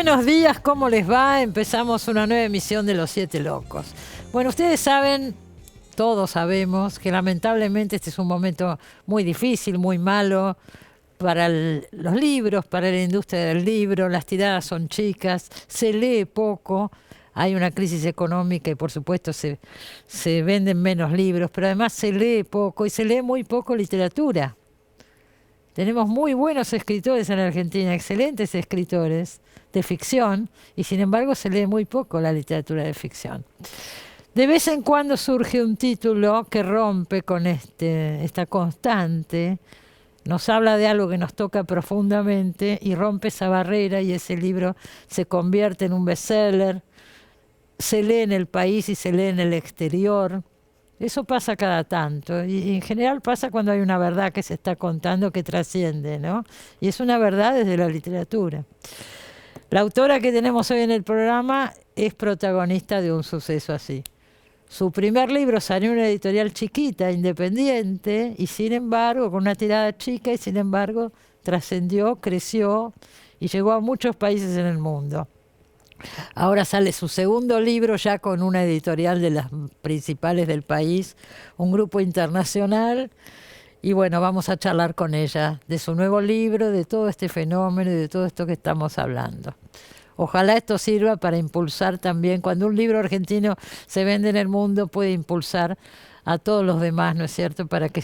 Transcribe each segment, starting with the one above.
buenos días, ¿cómo les va? Empezamos una nueva emisión de Los Siete Locos. Bueno, ustedes saben, todos sabemos, que lamentablemente este es un momento muy difícil, muy malo para los libros, para la industria del libro. Las tiradas son chicas, se lee poco, hay una crisis económica y por supuesto se venden menos libros, pero además se lee poco y se lee muy poco literatura. Tenemos muy buenos escritores en Argentina, excelentes escritores de ficción, y sin embargo se lee muy poco la literatura de ficción. De vez en cuando surge un título que rompe con esta constante, nos habla de algo que nos toca profundamente y rompe esa barrera, y ese libro se convierte en un bestseller, se lee en el país y se lee en el exterior. Eso pasa cada tanto, y en general pasa cuando hay una verdad que se está contando que trasciende, ¿no? Y es una verdad desde la literatura. La autora que tenemos hoy en el programa es protagonista de un suceso así. Su primer libro salió en una editorial chiquita, independiente, y sin embargo, con una tirada chica, y sin embargo, trascendió, creció y llegó a muchos países en el mundo. Ahora sale su segundo libro ya con una editorial de las principales del país, un grupo internacional, y bueno, vamos a charlar con ella de su nuevo libro, de todo este fenómeno y de todo esto que estamos hablando. Ojalá esto sirva para impulsar también, cuando un libro argentino se vende en el mundo, puede impulsar a todos los demás, ¿no es cierto?, para que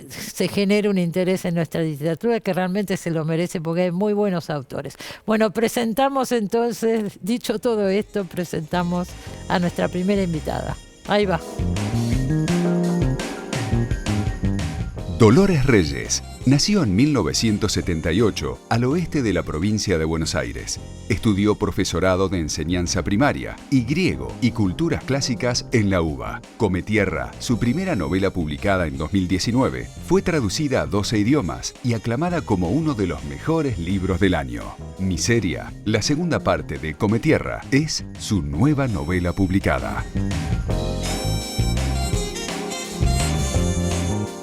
se genere un interés en nuestra literatura que realmente se lo merece, porque hay muy buenos autores. Bueno, presentamos entonces, dicho todo esto, presentamos a nuestra primera invitada. Ahí va. Dolores Reyes nació en 1978 al oeste de la provincia de Buenos Aires. Estudió profesorado de enseñanza primaria y griego y culturas clásicas en la UBA. Cometierra, su primera novela publicada en 2019, fue traducida a 12 idiomas y aclamada como uno de los mejores libros del año. Miseria, la segunda parte de Cometierra, es su nueva novela publicada.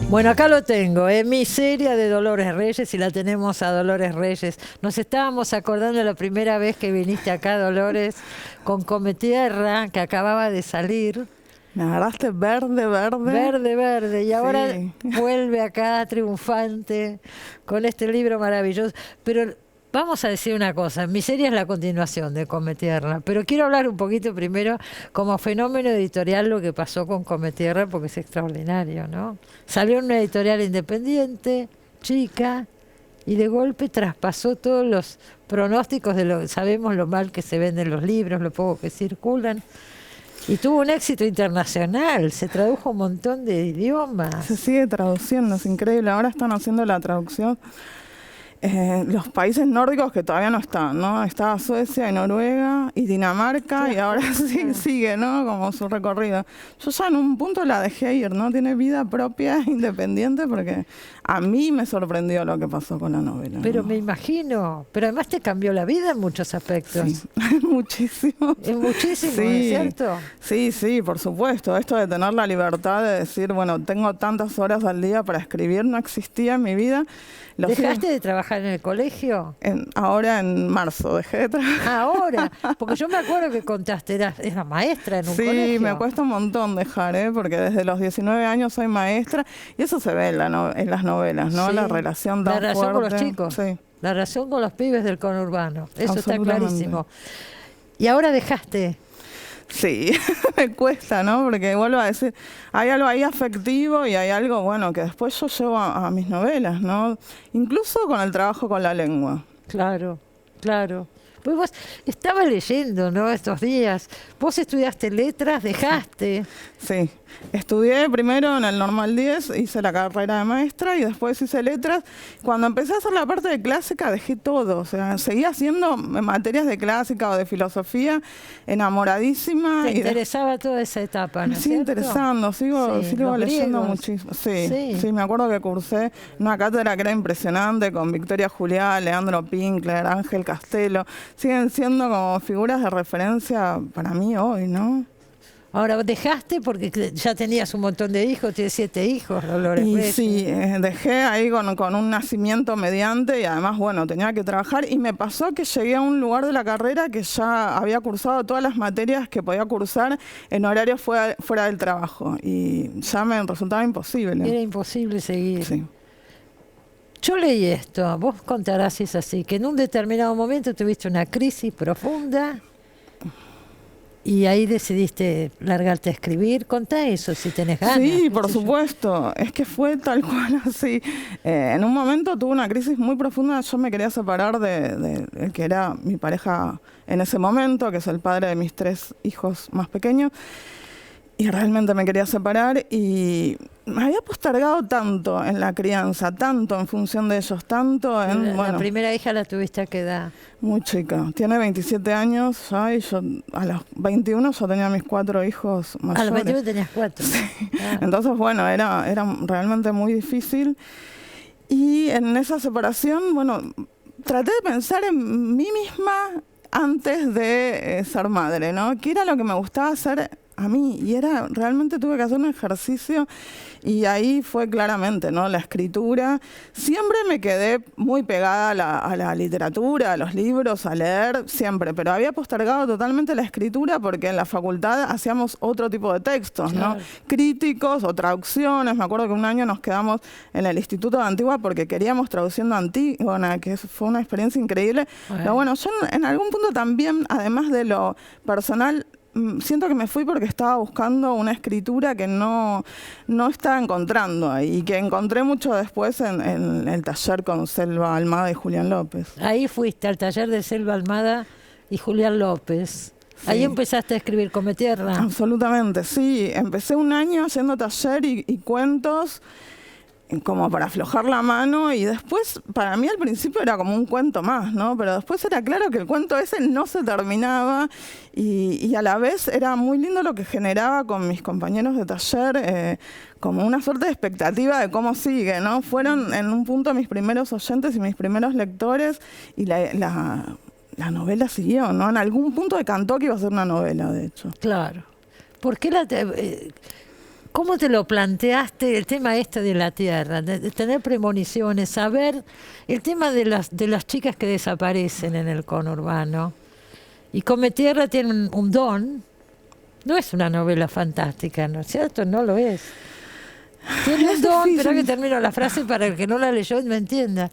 Bueno, acá lo tengo, Miseria de Dolores Reyes, y la tenemos a Dolores Reyes. Nos estábamos acordando la primera vez que viniste acá, Dolores, con Cometierra, que acababa de salir. Me agarraste verde. Verde, y ahora sí, vuelve acá triunfante con este libro maravilloso. Pero vamos a decir una cosa, Miseria es la continuación de Cometierra, pero quiero hablar un poquito primero como fenómeno editorial lo que pasó con Cometierra, porque es extraordinario, ¿no? Salió en una editorial independiente, chica, y de golpe traspasó todos los pronósticos sabemos lo mal que se venden los libros, lo poco que circulan, y tuvo un éxito internacional, se tradujo un montón de idiomas. se sigue traduciendo, es increíble. Ahora están haciendo la traducción los países nórdicos que todavía no están, ¿no? Estaba Suecia y Noruega y Dinamarca, sí, y ahora sí sigue, ¿no? Como su recorrido. Yo ya en un punto la dejé ir, ¿no? Tiene vida propia, independiente, porque a mí me sorprendió lo que pasó con la novela. Pero ¿no? me imagino, pero además te cambió la vida en muchos aspectos. Sí, muchísimo. Es muchísimo, sí, ¿no es cierto? Sí, por supuesto. Esto de tener la libertad de decir, bueno, tengo tantas horas al día para escribir, no existía en mi vida. ¿Dejaste de trabajar en el colegio? Ahora en marzo dejé de trabajar. Ahora, porque yo me acuerdo que contaste, eras maestra en un colegio. Sí, me cuesta un montón dejar, porque desde los 19 años soy maestra, y eso se ve en las novelas, ¿no? Sí, la relación tan fuerte. La relación con los chicos, sí, la relación con los pibes del conurbano, eso está clarísimo. Y ahora dejaste. Sí, me cuesta, ¿no? Porque vuelvo a decir, hay algo ahí afectivo y hay algo, bueno, que después yo llevo a mis novelas, ¿no? Incluso con el trabajo con la lengua. Claro. Pues vos estaba leyendo, ¿no? Estos días. Vos estudiaste letras, dejaste. Sí, estudié primero en el Normal 10, hice la carrera de maestra y después hice letras. Cuando empecé a hacer la parte de clásica dejé todo, o sea, seguía haciendo materias de clásica o de filosofía, enamoradísima. ¿Te interesaba toda esa etapa, no es sigue cierto? interesando, sigo leyendo griegos. Muchísimo. Sí, me acuerdo que cursé una cátedra que era impresionante con Victoria Juliá, Leandro Pinkler, Ángel Castelo. Siguen siendo como figuras de referencia para mí hoy, ¿no? Ahora, ¿dejaste porque ya tenías un montón de hijos? Tienes 7 hijos, Dolores. Y sí, dejé ahí con un nacimiento mediante y además, bueno, tenía que trabajar y me pasó que llegué a un lugar de la carrera que ya había cursado todas las materias que podía cursar en horario fuera del trabajo y ya me resultaba imposible. Era imposible seguir. Sí. Yo leí esto, vos contarás si es así, que en un determinado momento tuviste una crisis profunda y ahí decidiste largarte a escribir. Contá eso, si tenés ganas. Sí, por supuesto. Es que fue tal cual así. En un momento tuve una crisis muy profunda. Yo me quería separar de el que era mi pareja en ese momento, que es el padre de mis 3 hijos más pequeños. Y realmente me quería separar y me había postergado tanto en la crianza, tanto en función de ellos, tanto en... La primera hija la tuviste a qué edad? Muy chica. Tiene 27 años ya y yo a los 21 yo tenía mis 4 hijos mayores. A los 21 tenías 4. Sí. Entonces, bueno, era realmente muy difícil. Y en esa separación, bueno, traté de pensar en mí misma antes de ser madre, ¿no? ¿Qué era lo que me gustaba hacer a mí? Y realmente tuve que hacer un ejercicio y ahí fue claramente, ¿no? La escritura. Siempre me quedé muy pegada a la literatura, a los libros, a leer, siempre, pero había postergado totalmente la escritura porque en la facultad hacíamos otro tipo de textos, ¿no? Claro. Críticos o traducciones. Me acuerdo que un año nos quedamos en el Instituto de Antigua porque queríamos traduciendo Antígona, que fue una experiencia increíble. Pero bueno, yo en algún punto también, además de lo personal, siento que me fui porque estaba buscando una escritura que no estaba encontrando ahí y que encontré mucho después en el taller con Selva Almada y Julián López. Ahí fuiste al taller de Selva Almada y Julián López. Sí. Ahí empezaste a escribir Come Tierra. Absolutamente, sí. Empecé un año haciendo taller y cuentos como para aflojar la mano y después, para mí al principio era como un cuento más, ¿no? Pero después era claro que el cuento ese no se terminaba y a la vez era muy lindo lo que generaba con mis compañeros de taller, como una suerte de expectativa de cómo sigue, ¿no? Fueron en un punto mis primeros oyentes y mis primeros lectores y la novela siguió, ¿no? En algún punto decantó que iba a ser una novela, de hecho. Claro. ¿Por qué ¿Cómo te lo planteaste el tema de la tierra, de tener premoniciones, saber el tema de las chicas que desaparecen en el conurbano? Y Come Tierra tiene un don, no es una novela fantástica, ¿no es cierto? No lo es. Tiene un don, pero que termino la frase para el que no la leyó me entienda.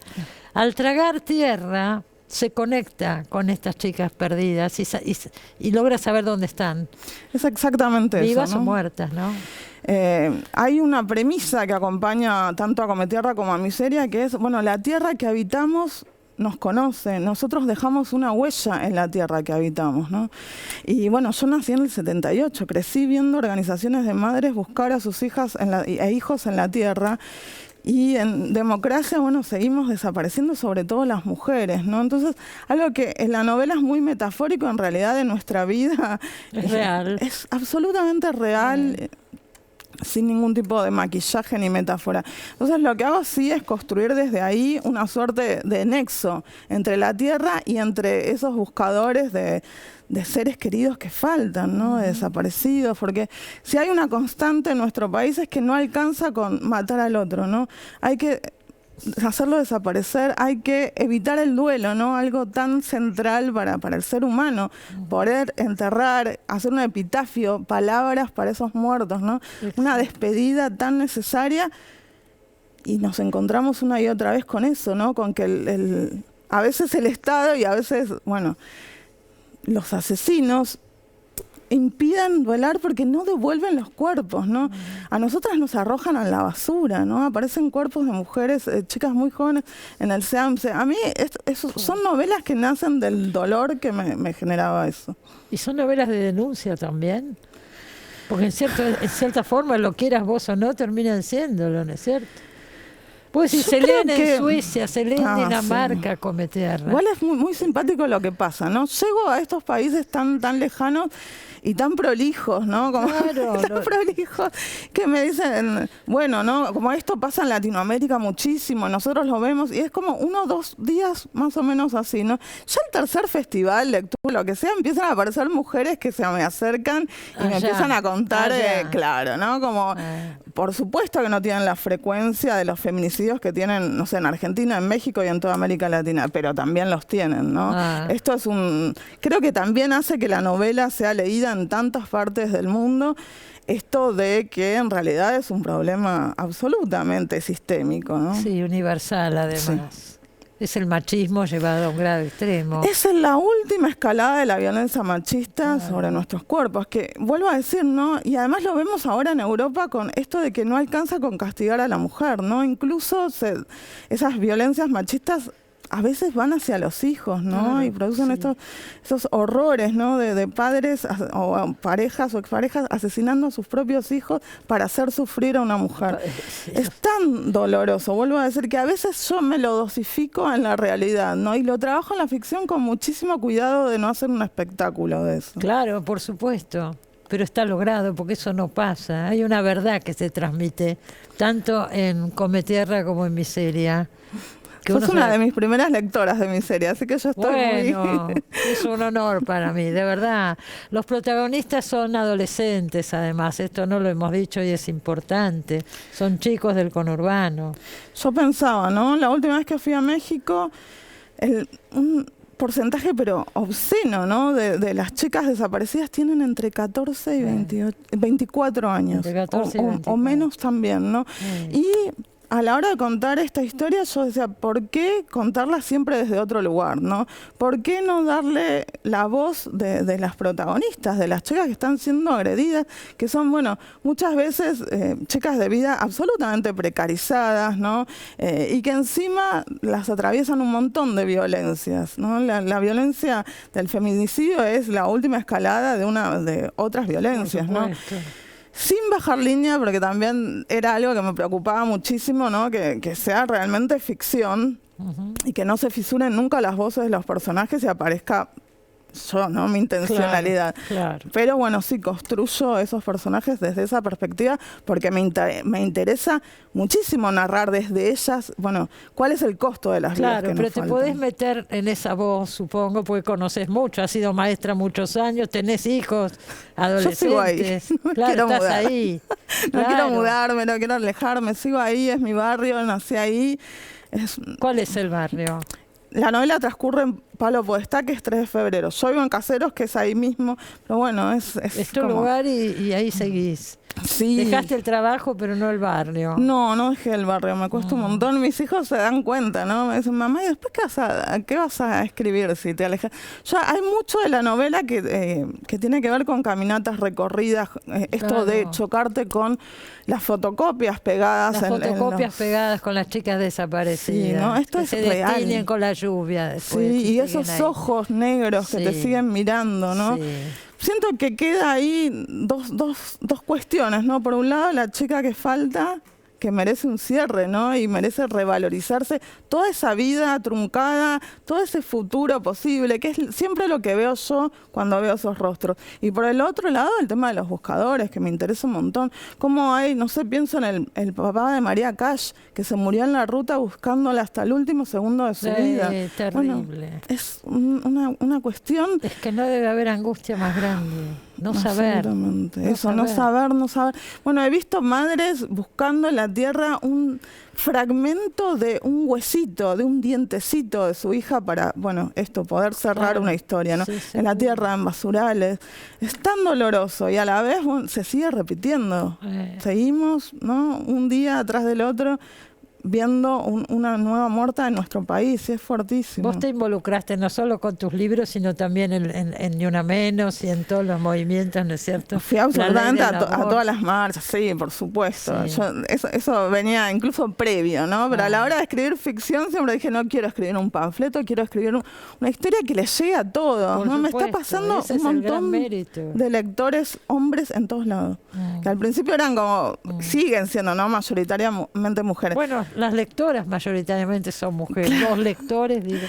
Al tragar tierra se conecta con estas chicas perdidas y logra saber dónde están. Es exactamente vivas eso, ¿no? O muertas, ¿no? Hay una premisa que acompaña tanto a Come Tierra como a Miseria, que es, bueno, la tierra que habitamos nos conoce, nosotros dejamos una huella en la tierra que habitamos, ¿no? Y bueno, yo nací en el 78, crecí viendo organizaciones de madres buscar a sus hijas e hijos en la tierra. Y en democracia, bueno, seguimos desapareciendo, sobre todo las mujeres, ¿no? Entonces, algo que en la novela es muy metafórico, en realidad de nuestra vida es real. Es absolutamente real. Sin ningún tipo de maquillaje ni metáfora. Entonces lo que hago sí es construir desde ahí una suerte de nexo entre la tierra y entre esos buscadores de seres queridos que faltan, ¿no? De desaparecidos, porque si hay una constante en nuestro país es que no alcanza con matar al otro, ¿no? Hay que hacerlo desaparecer, hay que evitar el duelo, ¿no? Algo tan central para el ser humano, poder enterrar, hacer un epitafio, palabras para esos muertos, ¿no? Una despedida tan necesaria y nos encontramos una y otra vez con eso, ¿no? Con que a veces el Estado y a veces, bueno, los asesinos impiden velar porque no devuelven los cuerpos, ¿no? A nosotras nos arrojan a la basura, ¿no? Aparecen cuerpos de mujeres, chicas muy jóvenes en el SEAMSE. A mí son novelas que nacen del dolor que me generaba eso. ¿Y son novelas de denuncia también? Porque en cierta forma, lo quieras vos o no, terminan siéndolo, ¿no es cierto? Pues si Yo se creo leen que- en Suecia, se leen en sí. Dinamarca, Cometierra. Igual es muy, muy simpático lo que pasa, ¿no? Llego a estos países tan lejanos y tan prolijos, ¿no? Como Claro, tan prolijos que me dicen, bueno, ¿no? Como esto pasa en Latinoamérica muchísimo, nosotros lo vemos y es como 1 o 2 días más o menos así, ¿no? Ya el tercer festival, lectura, lo que sea, empiezan a aparecer mujeres que se me acercan y me Allá, empiezan a contar, allá. claro, ¿no? Como, Ah. por supuesto que no tienen la frecuencia de los feminicidios que tienen, no sé, en Argentina, en México y en toda América Latina, pero también los tienen, ¿no? Ah. Esto es creo que también hace que la novela sea leída en tantas partes del mundo, esto de que en realidad es un problema absolutamente sistémico, ¿no? Sí, universal además. Es el machismo llevado a un grado extremo. Es la última escalada de la violencia machista sobre nuestros cuerpos, que vuelvo a decir, ¿no? Y además lo vemos ahora en Europa con esto de que no alcanza con castigar a la mujer, ¿no? Incluso esas violencias machistas a veces van hacia los hijos, ¿no? Claro, Y producen sí. esos horrores, ¿no? De padres o parejas o exparejas asesinando a sus propios hijos para hacer sufrir a una mujer. Es tan doloroso, vuelvo a decir, que a veces yo me lo dosifico en la realidad, ¿no? Y lo trabajo en la ficción con muchísimo cuidado de no hacer un espectáculo de eso. Claro, por supuesto. Pero está logrado porque eso no pasa. Hay una verdad que se transmite tanto en Cometierra como en Miseria. Que Sos uno una se- de mis primeras lectoras de mi serie, así que yo estoy Bueno, muy... es un honor para mí, de verdad. Los protagonistas son adolescentes, además, esto no lo hemos dicho y es importante. Son chicos del conurbano. Yo pensaba, ¿no? La última vez que fui a México, un porcentaje, pero obsceno, ¿no? De las chicas desaparecidas tienen entre 14 y 24 años. Entre 14 y o 24. menos también, ¿no? Y a la hora de contar esta historia, yo decía, ¿por qué contarla siempre desde otro lugar, no? ¿Por qué no darle la voz de las protagonistas, de las chicas que están siendo agredidas, que son, bueno, muchas veces chicas de vida absolutamente precarizadas, ¿no? Y que encima las atraviesan un montón de violencias, ¿no? La violencia del feminicidio es la última escalada de otras violencias, ¿no? Sin bajar línea, porque también era algo que me preocupaba muchísimo, ¿no? Que sea realmente ficción y que no se fisuren nunca las voces de los personajes y aparezca yo, ¿no? Mi intencionalidad. Claro. Pero bueno, sí, construyo esos personajes desde esa perspectiva porque me interesa muchísimo narrar desde ellas, bueno, cuál es el costo de las vidas Claro, que pero nos te faltan. podés meter en esa voz, supongo, porque conoces mucho, has sido maestra muchos años, tenés hijos, adolescentes. Yo sigo ahí, no Claro, quiero estás mudar. ahí. No quiero Claro. mudarme, no quiero alejarme, sigo ahí, es mi barrio, nací ahí. ¿Cuál es el barrio? La novela transcurre en Palo Podestá, que es 3 de febrero. Yo vivo en Caseros, que es ahí mismo, pero bueno, es Es tu como... lugar y ahí seguís. Sí. Dejaste el trabajo, pero no el barrio. No dejé el barrio, me cuesta un montón. Mis hijos se dan cuenta, ¿no? Me dicen, mamá, ¿y después qué vas a escribir si te alejas? Hay mucho de la novela que tiene que ver con caminatas recorridas, esto Claro. de chocarte con las fotocopias pegadas. Las en fotocopias los- pegadas con las chicas desaparecidas. Sí, ¿no? Esto que es se real. destiñen con la lluvia después. Sí, y siguen esos ahí. ojos negros que te Sí. siguen mirando, ¿no? Sí. Siento que queda ahí dos cuestiones, ¿no? Por un lado, la chica que falta, que merece un cierre, ¿no? Y merece revalorizarse toda esa vida truncada, todo ese futuro posible, que es siempre lo que veo yo cuando veo esos rostros. Y por el otro lado, el tema de los buscadores, que me interesa un montón. Cómo hay, no sé, pienso en el papá de María Cash, que se murió en la ruta buscándola hasta el último segundo de su vida. Bueno, Terrible. es una cuestión... Es que no debe haber angustia más grande. No saber. Absolutamente. No Eso, no saber. saber. Bueno, he visto madres buscando en la tierra un fragmento de un huesito, de un dientecito de su hija para, bueno, poder cerrar Claro. una historia, ¿no? Sí, En la seguro. tierra, en basurales. Es tan doloroso y a la vez se sigue repitiendo. Seguimos, ¿no? Un día atrás del otro viendo una nueva muerta en nuestro país, y es fuertísimo. Vos te involucraste no solo con tus libros, sino también en Ni Una Menos y en todos los movimientos, ¿no es cierto? Fui La absolutamente ley del a aborto. todas las marchas, sí, por supuesto. Sí. Eso venía incluso previo, ¿no? Pero a la hora de escribir ficción siempre dije, no quiero escribir un panfleto, quiero escribir una historia que le llegue a todos, Por ¿no? Me está supuesto, pasando ese un es el gran montón mérito. de lectores hombres en todos lados. Que al principio eran como, siguen siendo, ¿no? Mayoritariamente mujeres. Bueno, las lectoras mayoritariamente son mujeres, los lectores, digo.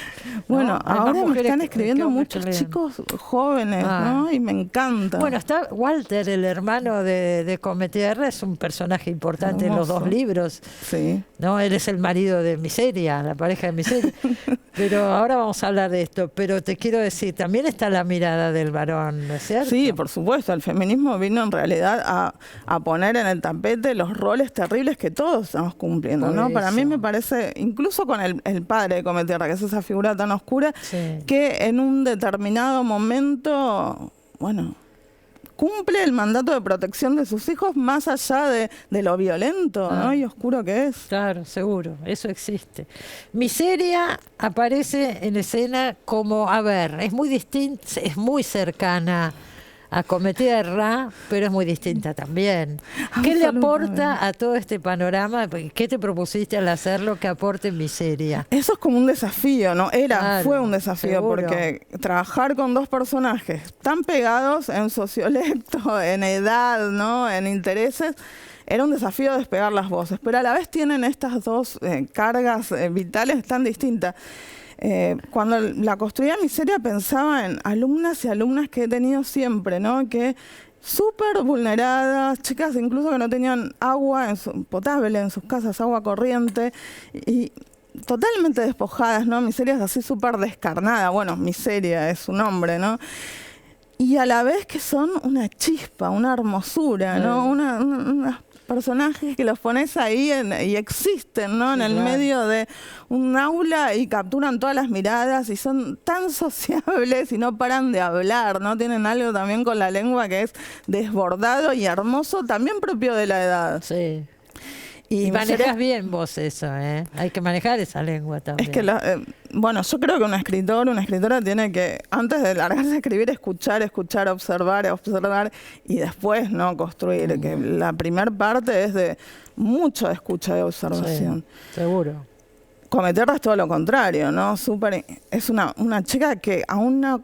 Bueno, ¿no? Hay más ahora me mujeres están que escribiendo hombres muchos que leen. chicos jóvenes, ¿no? Y me encanta. Bueno, está Walter, el hermano de Cometierra, es un personaje importante en los Hermoso. 2 libros. Sí. No, él es el marido de Miseria, la pareja de Miseria. Pero ahora vamos a hablar de esto. Pero te quiero decir, también está la mirada del varón, ¿no es cierto? Sí, por supuesto. El feminismo vino en realidad a poner en el tapete los roles terribles que todos estamos cumpliendo, Por ¿no? Para mí eso. me parece, incluso con el padre de Cometierra, que es esa figura tan oscura, Sí. que en un determinado momento, bueno, cumple el mandato de protección de sus hijos más allá de lo violento, ¿no? Y oscuro que es. Claro, seguro, eso existe. Miseria aparece en escena como, a ver, es muy distinta, es muy cercana a Cometierra, pero es muy distinta también. ¿Qué le aporta a todo este panorama? ¿Qué te propusiste al hacerlo que aporte Miseria? Eso es como un desafío, ¿no? Claro, Fue un desafío, seguro. porque trabajar con 2 personajes tan pegados en sociolecto, en edad, ¿no? En intereses, era un desafío despegar las voces. Pero a la vez tienen estas 2 cargas vitales tan distintas. Cuando la construía Miseria pensaba en alumnas y alumnas que he tenido siempre, ¿no? Que súper vulneradas, chicas incluso que no tenían agua potable en sus casas, agua corriente, y totalmente despojadas, ¿no? Miseria es así súper descarnada, bueno, Miseria es su nombre, ¿no? Y a la vez que son una chispa, una hermosura, ¿no? Unos personajes que los pones ahí y existen, ¿no? Sí, en el claro. medio de un aula y capturan todas las miradas y son tan sociables y no paran de hablar, ¿no? Tienen algo también con la lengua que es desbordado y hermoso, también propio de la edad. Sí. Y Y manejas bien vos eso, ¿eh? Hay que manejar esa lengua también. Es que, bueno, yo creo que un escritor, una escritora tiene que, antes de largarse a escribir, escuchar, observar y después, ¿no? Construir. Que la primera parte es de mucho de escucha y observación. Sí, seguro. Cometierra es todo lo contrario, ¿no? Es una chica que a una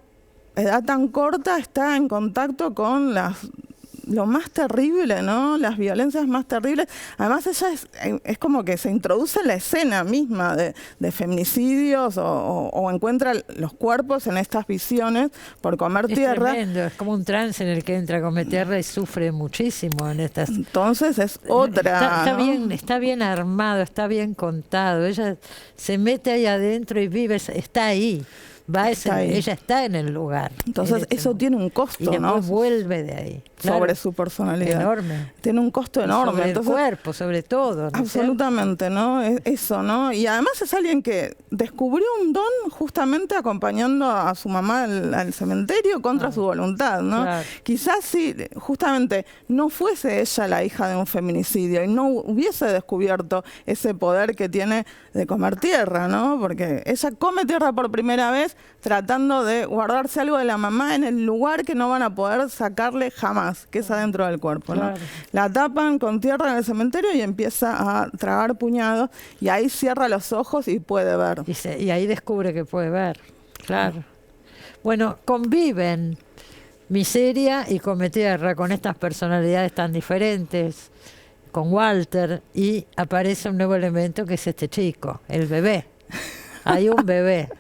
edad tan corta está en contacto con lo más terrible, ¿no? Las violencias más terribles. Además, ella es como que se introduce en la escena misma de feminicidios o encuentra los cuerpos en estas visiones por comer Es tierra. tremendo, es como un trance en el que entra Cometierra y sufre muchísimo en estas... Entonces es otra, ¿no? Está bien armado, está bien contado. Ella se mete ahí adentro y vive, está ahí. Ella está en el lugar. Entonces eso tiene un costo, y después ¿no? vuelve de ahí. Sobre Claro, su personalidad. enorme. Tiene un costo enorme. Sobre Entonces, el cuerpo, sobre todo. ¿no? Absolutamente, ¿no? Eso, ¿no? Y además es alguien que descubrió un don justamente acompañando a su mamá al cementerio contra su voluntad, ¿no? Claro. Quizás si justamente no fuese ella la hija de un feminicidio y no hubiese descubierto ese poder que tiene de comer tierra, ¿no? Porque ella come tierra por primera vez tratando de guardarse algo de la mamá en el lugar que no van a poder sacarle jamás, que es adentro del cuerpo, ¿no? Claro. La tapan con tierra en el cementerio y empieza a tragar puñados y ahí cierra los ojos y puede ver. Y ahí descubre que puede ver. Claro. Bueno, conviven Miseria y Cometierra con estas personalidades tan diferentes, con Walter, y aparece un nuevo elemento que es este chico, el bebé. Hay un bebé.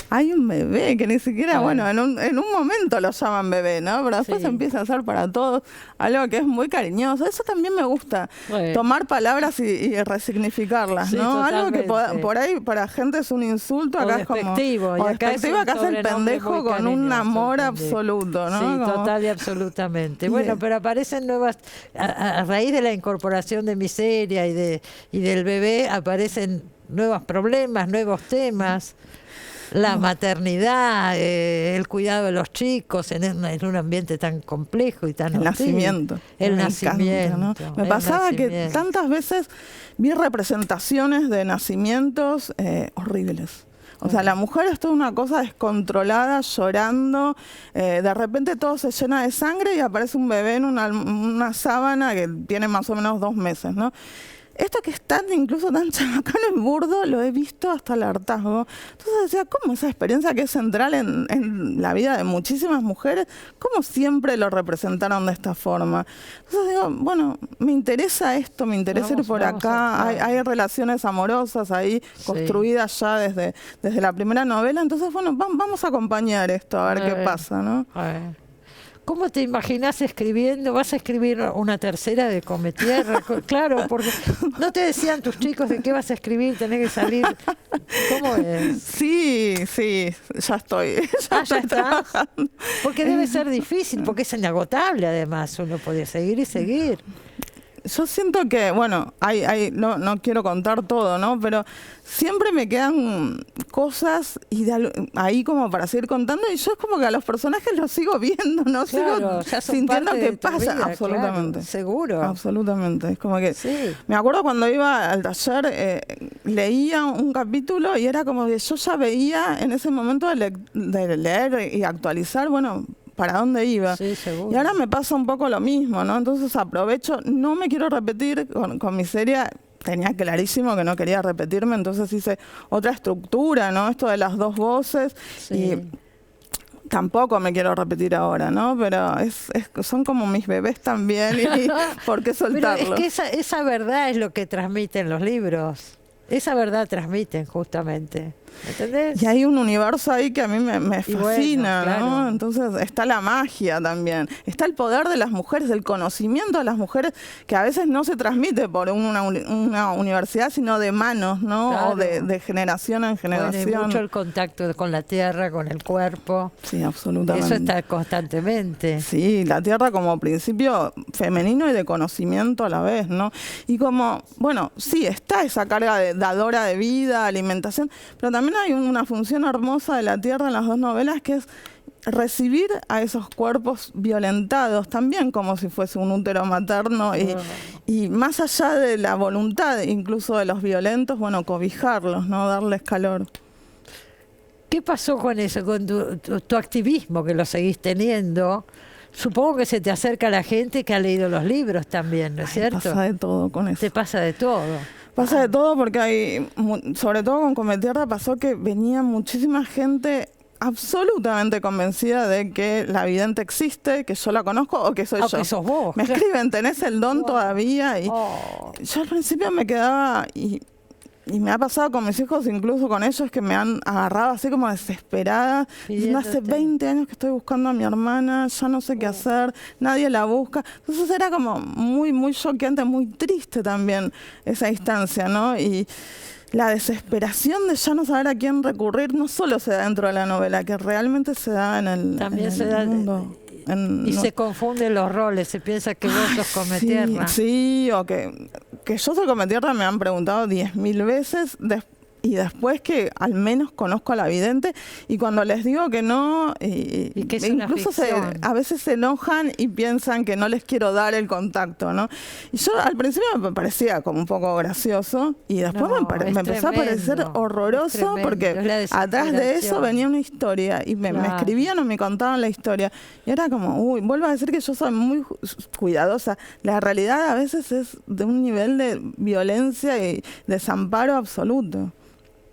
Hay un bebé que ni siquiera, Claro. bueno, en un momento lo llaman bebé, ¿no? Pero después Sí. empieza a ser para todos algo que es muy cariñoso. Eso también me gusta, Bueno. tomar palabras y resignificarlas, Sí, ¿no? Algo que totalmente. por ahí para gente es un insulto, O acá es como... despectivo, y o acá es despectivo, un acá es el sobrenombre pendejo muy con un cariñoso, amor el pendejo. absoluto, ¿no? Sí, Como- total y absolutamente. Y Bueno, de- pero aparecen nuevas, a raíz de la incorporación de Miseria y del bebé, aparecen nuevos problemas, nuevos temas. La maternidad, el cuidado de los chicos en un ambiente tan complejo y tan El hostil. nacimiento. El Me encanta, nacimiento. ¿no? Me el pasaba que nacimiento. tantas veces vi representaciones de nacimientos horribles. O sea, la mujer es toda una cosa descontrolada, llorando. De repente todo se llena de sangre y aparece un bebé en una sábana que tiene más o menos 2 meses, ¿no? esto que es tan, incluso tan chabacano y burdo, lo he visto hasta el hartazgo. Entonces decía, ¿cómo esa experiencia que es central en la vida de muchísimas mujeres, cómo siempre lo representaron de esta forma? Entonces digo, bueno, me interesa esto, me interesa ir por acá, hay relaciones amorosas ahí construidas ya desde la primera novela, entonces bueno, vamos a acompañar esto, a ver qué pasa, ¿no? ¿Cómo te imaginas escribiendo? ¿Vas a escribir una tercera de Cometierra? Claro, porque no te decían tus chicos de qué vas a escribir, tenés que salir. ¿Cómo es? Sí, ya estoy. Ya está. Trabajando. Porque debe ser difícil, porque es inagotable además, uno puede seguir y seguir. Yo siento que, bueno, no quiero contar todo, ¿no? Pero siempre me quedan cosas ahí como para seguir contando, y yo es como que a los personajes los sigo viendo, ¿no? Claro, sigo sintiendo que pasa. Vida, absolutamente. Claro, seguro. Absolutamente. Es como que me acuerdo cuando iba al taller, leía un capítulo y era como que yo ya veía en ese momento de leer y actualizar, bueno, para dónde iba. Sí, seguro. Y ahora me pasa un poco lo mismo, ¿no? Entonces aprovecho, no me quiero repetir con mi serie, tenía clarísimo que no quería repetirme, entonces hice otra estructura, ¿no? Esto de las dos voces, y tampoco me quiero repetir ahora, ¿no? Pero son como mis bebés también, y ¿por qué soltarlos? Pero es que esa verdad es lo que transmiten los libros. Esa verdad transmiten justamente. ¿Entendés? Y hay un universo ahí que a mí me fascina, bueno, claro. ¿no? Entonces está la magia también, está el poder de las mujeres, el conocimiento de las mujeres, que a veces no se transmite por una universidad, sino de manos, ¿no? Claro. O de generación en generación. Bueno, y mucho el contacto con la tierra, con el cuerpo. Sí, absolutamente. Eso está constantemente. Sí, la tierra como principio femenino y de conocimiento a la vez, ¿no? Y como, bueno, sí, está esa carga de dadora de vida, alimentación, pero también hay una función hermosa de la tierra en las dos novelas, que es recibir a esos cuerpos violentados también como si fuese un útero materno, y más allá de la voluntad incluso de los violentos, bueno, cobijarlos, ¿no? Darles calor. ¿Qué pasó con eso, con tu activismo, que lo seguís teniendo? Supongo que se te acerca la gente que ha leído los libros también, ¿no es cierto? Pasa de todo con eso. Te pasa de todo. Pasa de todo porque hay, sobre todo con Cometierra pasó que venía muchísima gente absolutamente convencida de que la vidente existe, que yo la conozco o que soy yo. Que sos vos. Me escriben, ¿tenés el don todavía? Y yo al principio me quedaba, y me ha pasado con mis hijos, incluso con ellos, que me han agarrado así como desesperada, diciendo, hace 20 años que estoy buscando a mi hermana, ya no sé qué hacer, nadie la busca. Entonces era como muy, muy choqueante, muy triste también esa instancia, ¿no? Y la desesperación de ya no saber a quién recurrir no solo se da dentro de la novela, que realmente se da en el, también en el mundo. Se confunden los roles, se piensa que vos sos Cometierra. Sí, o que yo soy Cometierra me han preguntado 10.000 veces, y después que al menos conozco a la vidente, y cuando les digo que no, y que es incluso a veces se enojan y piensan que no les quiero dar el contacto, ¿no? Y yo al principio me parecía como un poco gracioso, y después me empezó a parecer horroroso, porque atrás de eso venía una historia, y me escribían o me contaban la historia, y era como, vuelvo a decir que yo soy muy cuidadosa. La realidad a veces es de un nivel de violencia y desamparo absoluto.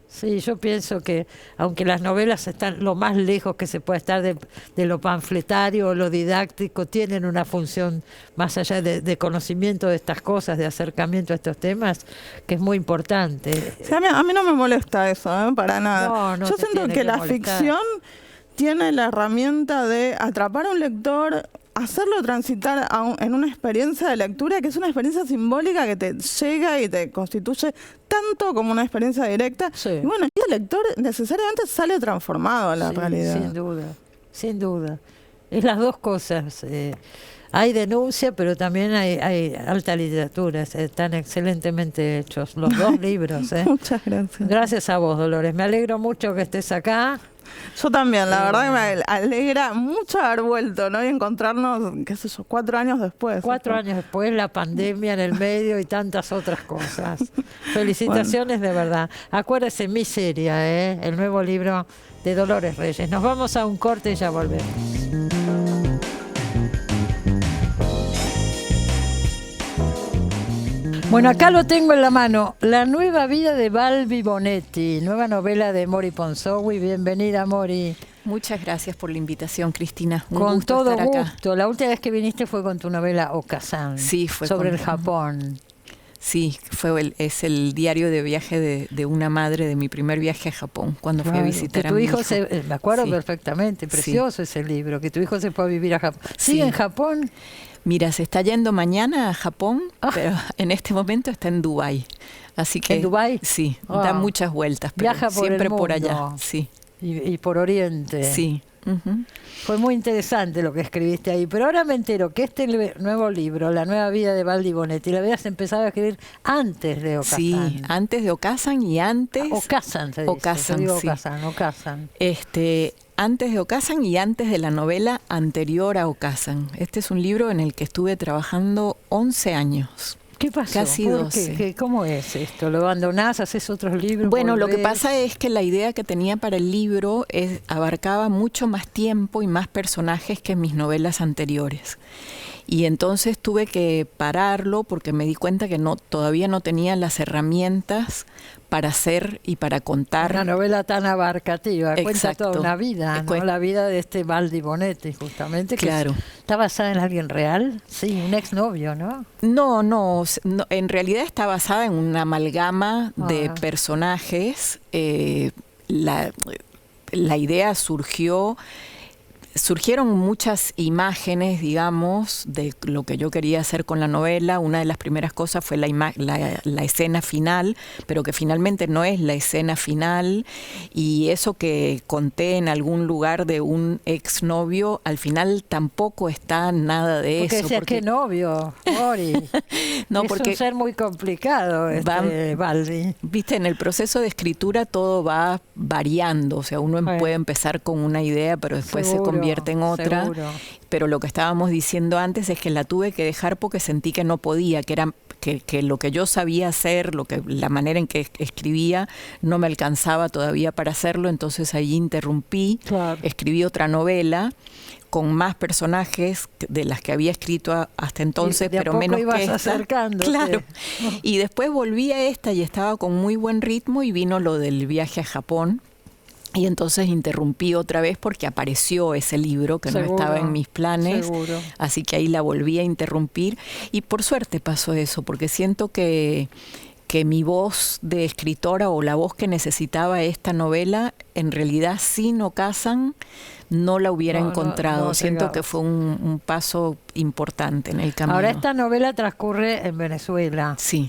Sí, yo pienso que aunque las novelas están lo más lejos que se puede estar de lo panfletario o lo didáctico, tienen una función más allá de conocimiento de estas cosas, de acercamiento a estos temas, que es muy importante. Sí, a mí no me molesta eso, para nada. No yo siento que la ficción tiene la herramienta de atrapar a un lector, hacerlo transitar en una experiencia de lectura que es una experiencia simbólica que te llega y te constituye tanto como una experiencia directa. Sí. Y bueno, el lector necesariamente sale transformado a la realidad. Sin duda. Es las dos cosas. Hay denuncia, pero también hay alta literatura. Están excelentemente hechos los dos libros. Muchas gracias. Gracias a vos, Dolores. Me alegro mucho que estés acá. Yo también, la verdad que me alegra mucho haber vuelto, ¿no? Y encontrarnos, qué sé yo, 4 años después. 4 años después, la pandemia en el medio y tantas otras cosas. Felicitaciones, de verdad. Acuérdese, Miseria, el nuevo libro de Dolores Reyes. Nos vamos a un corte y ya volvemos. Bueno, acá lo tengo en la mano. La nueva vida de Balbi Bonetti, nueva novela de Mori Ponzowi. Bienvenida, Mori. Muchas gracias por la invitación, Cristina. Un con gusto todo estar acá. gusto. La última vez que viniste fue con tu novela Okazan. Sí, fue sobre con- el Japón. Sí, es el diario de viaje de una madre de mi primer viaje a Japón, cuando fui a Claro, visitar que a tu mi hijo hijo. me acuerdo Sí. perfectamente, precioso ese libro, que tu hijo se fue a vivir a Japón. ¿Sigue Sí. en Japón? Mira, se está yendo mañana a Japón, Ah. pero en este momento está en Dubái. Así que ¿En Dubái? Sí, Ah. da muchas vueltas, pero Viaja por siempre el por allá. mundo. Sí, Y por Oriente. sí. Ujú. Fue muy interesante lo que escribiste ahí, pero ahora me entero que este nuevo libro, La nueva vida de Balbi Bonetti, lo habías empezado a escribir antes de Okazan. Sí, antes de Okazan y antes... Okazan se dice. Okazan, Yo digo sí. Okazan. Antes de Okazan y antes de la novela anterior a Okazan. Este es un libro en el que estuve trabajando 11 años. ¿Qué pasó? Casi ¿Por 12. qué? ¿Cómo es esto? ¿Lo abandonás? ¿Haces otros libros? Bueno, lo que volvés? pasa es que la idea que tenía para el libro abarcaba mucho más tiempo y más personajes que en mis novelas anteriores. Y entonces tuve que pararlo porque me di cuenta que todavía no tenía las herramientas para hacer y para contar. Una novela tan abarcativa, cuenta Exacto. toda una vida, ¿no? La vida de este Balbi Bonetti, justamente, que Claro. está basada en alguien real, sí, un exnovio, ¿no? No, en realidad está basada en una amalgama de Ah. personajes. La idea surgieron muchas imágenes, digamos, de lo que yo quería hacer con la novela. Una de las primeras cosas fue la escena final, pero que finalmente no es la escena final. Y eso que conté en algún lugar de un exnovio, al final tampoco está nada de Porque eso. decías, qué novio, Mori. No, es porque un ser muy complicado, Balbi. Viste, en el proceso de escritura todo va variando, o sea, uno Bueno. puede empezar con una idea, pero después se Seguro, convierte en otra. seguro. Pero lo que estábamos diciendo antes es que la tuve que dejar porque sentí que no podía, que lo que yo sabía hacer, la manera en que escribía, no me alcanzaba todavía para hacerlo, entonces ahí interrumpí, Claro. escribí otra novela con más personajes de las que había escrito hasta entonces, Y de a pero poco menos ibas que esta. acercándote. Claro. Y después volví a esta y estaba con muy buen ritmo y vino lo del viaje a Japón. Y entonces interrumpí otra vez porque apareció ese libro que Seguro, no estaba en mis planes. seguro. Así que ahí la volví a interrumpir. Y por suerte pasó eso, porque siento que mi voz de escritora o la voz que necesitaba esta novela, en realidad sin Okazan, no la hubiera encontrado. Siento llegaba. que fue un paso importante en el camino. Ahora esta novela transcurre en Venezuela. Sí.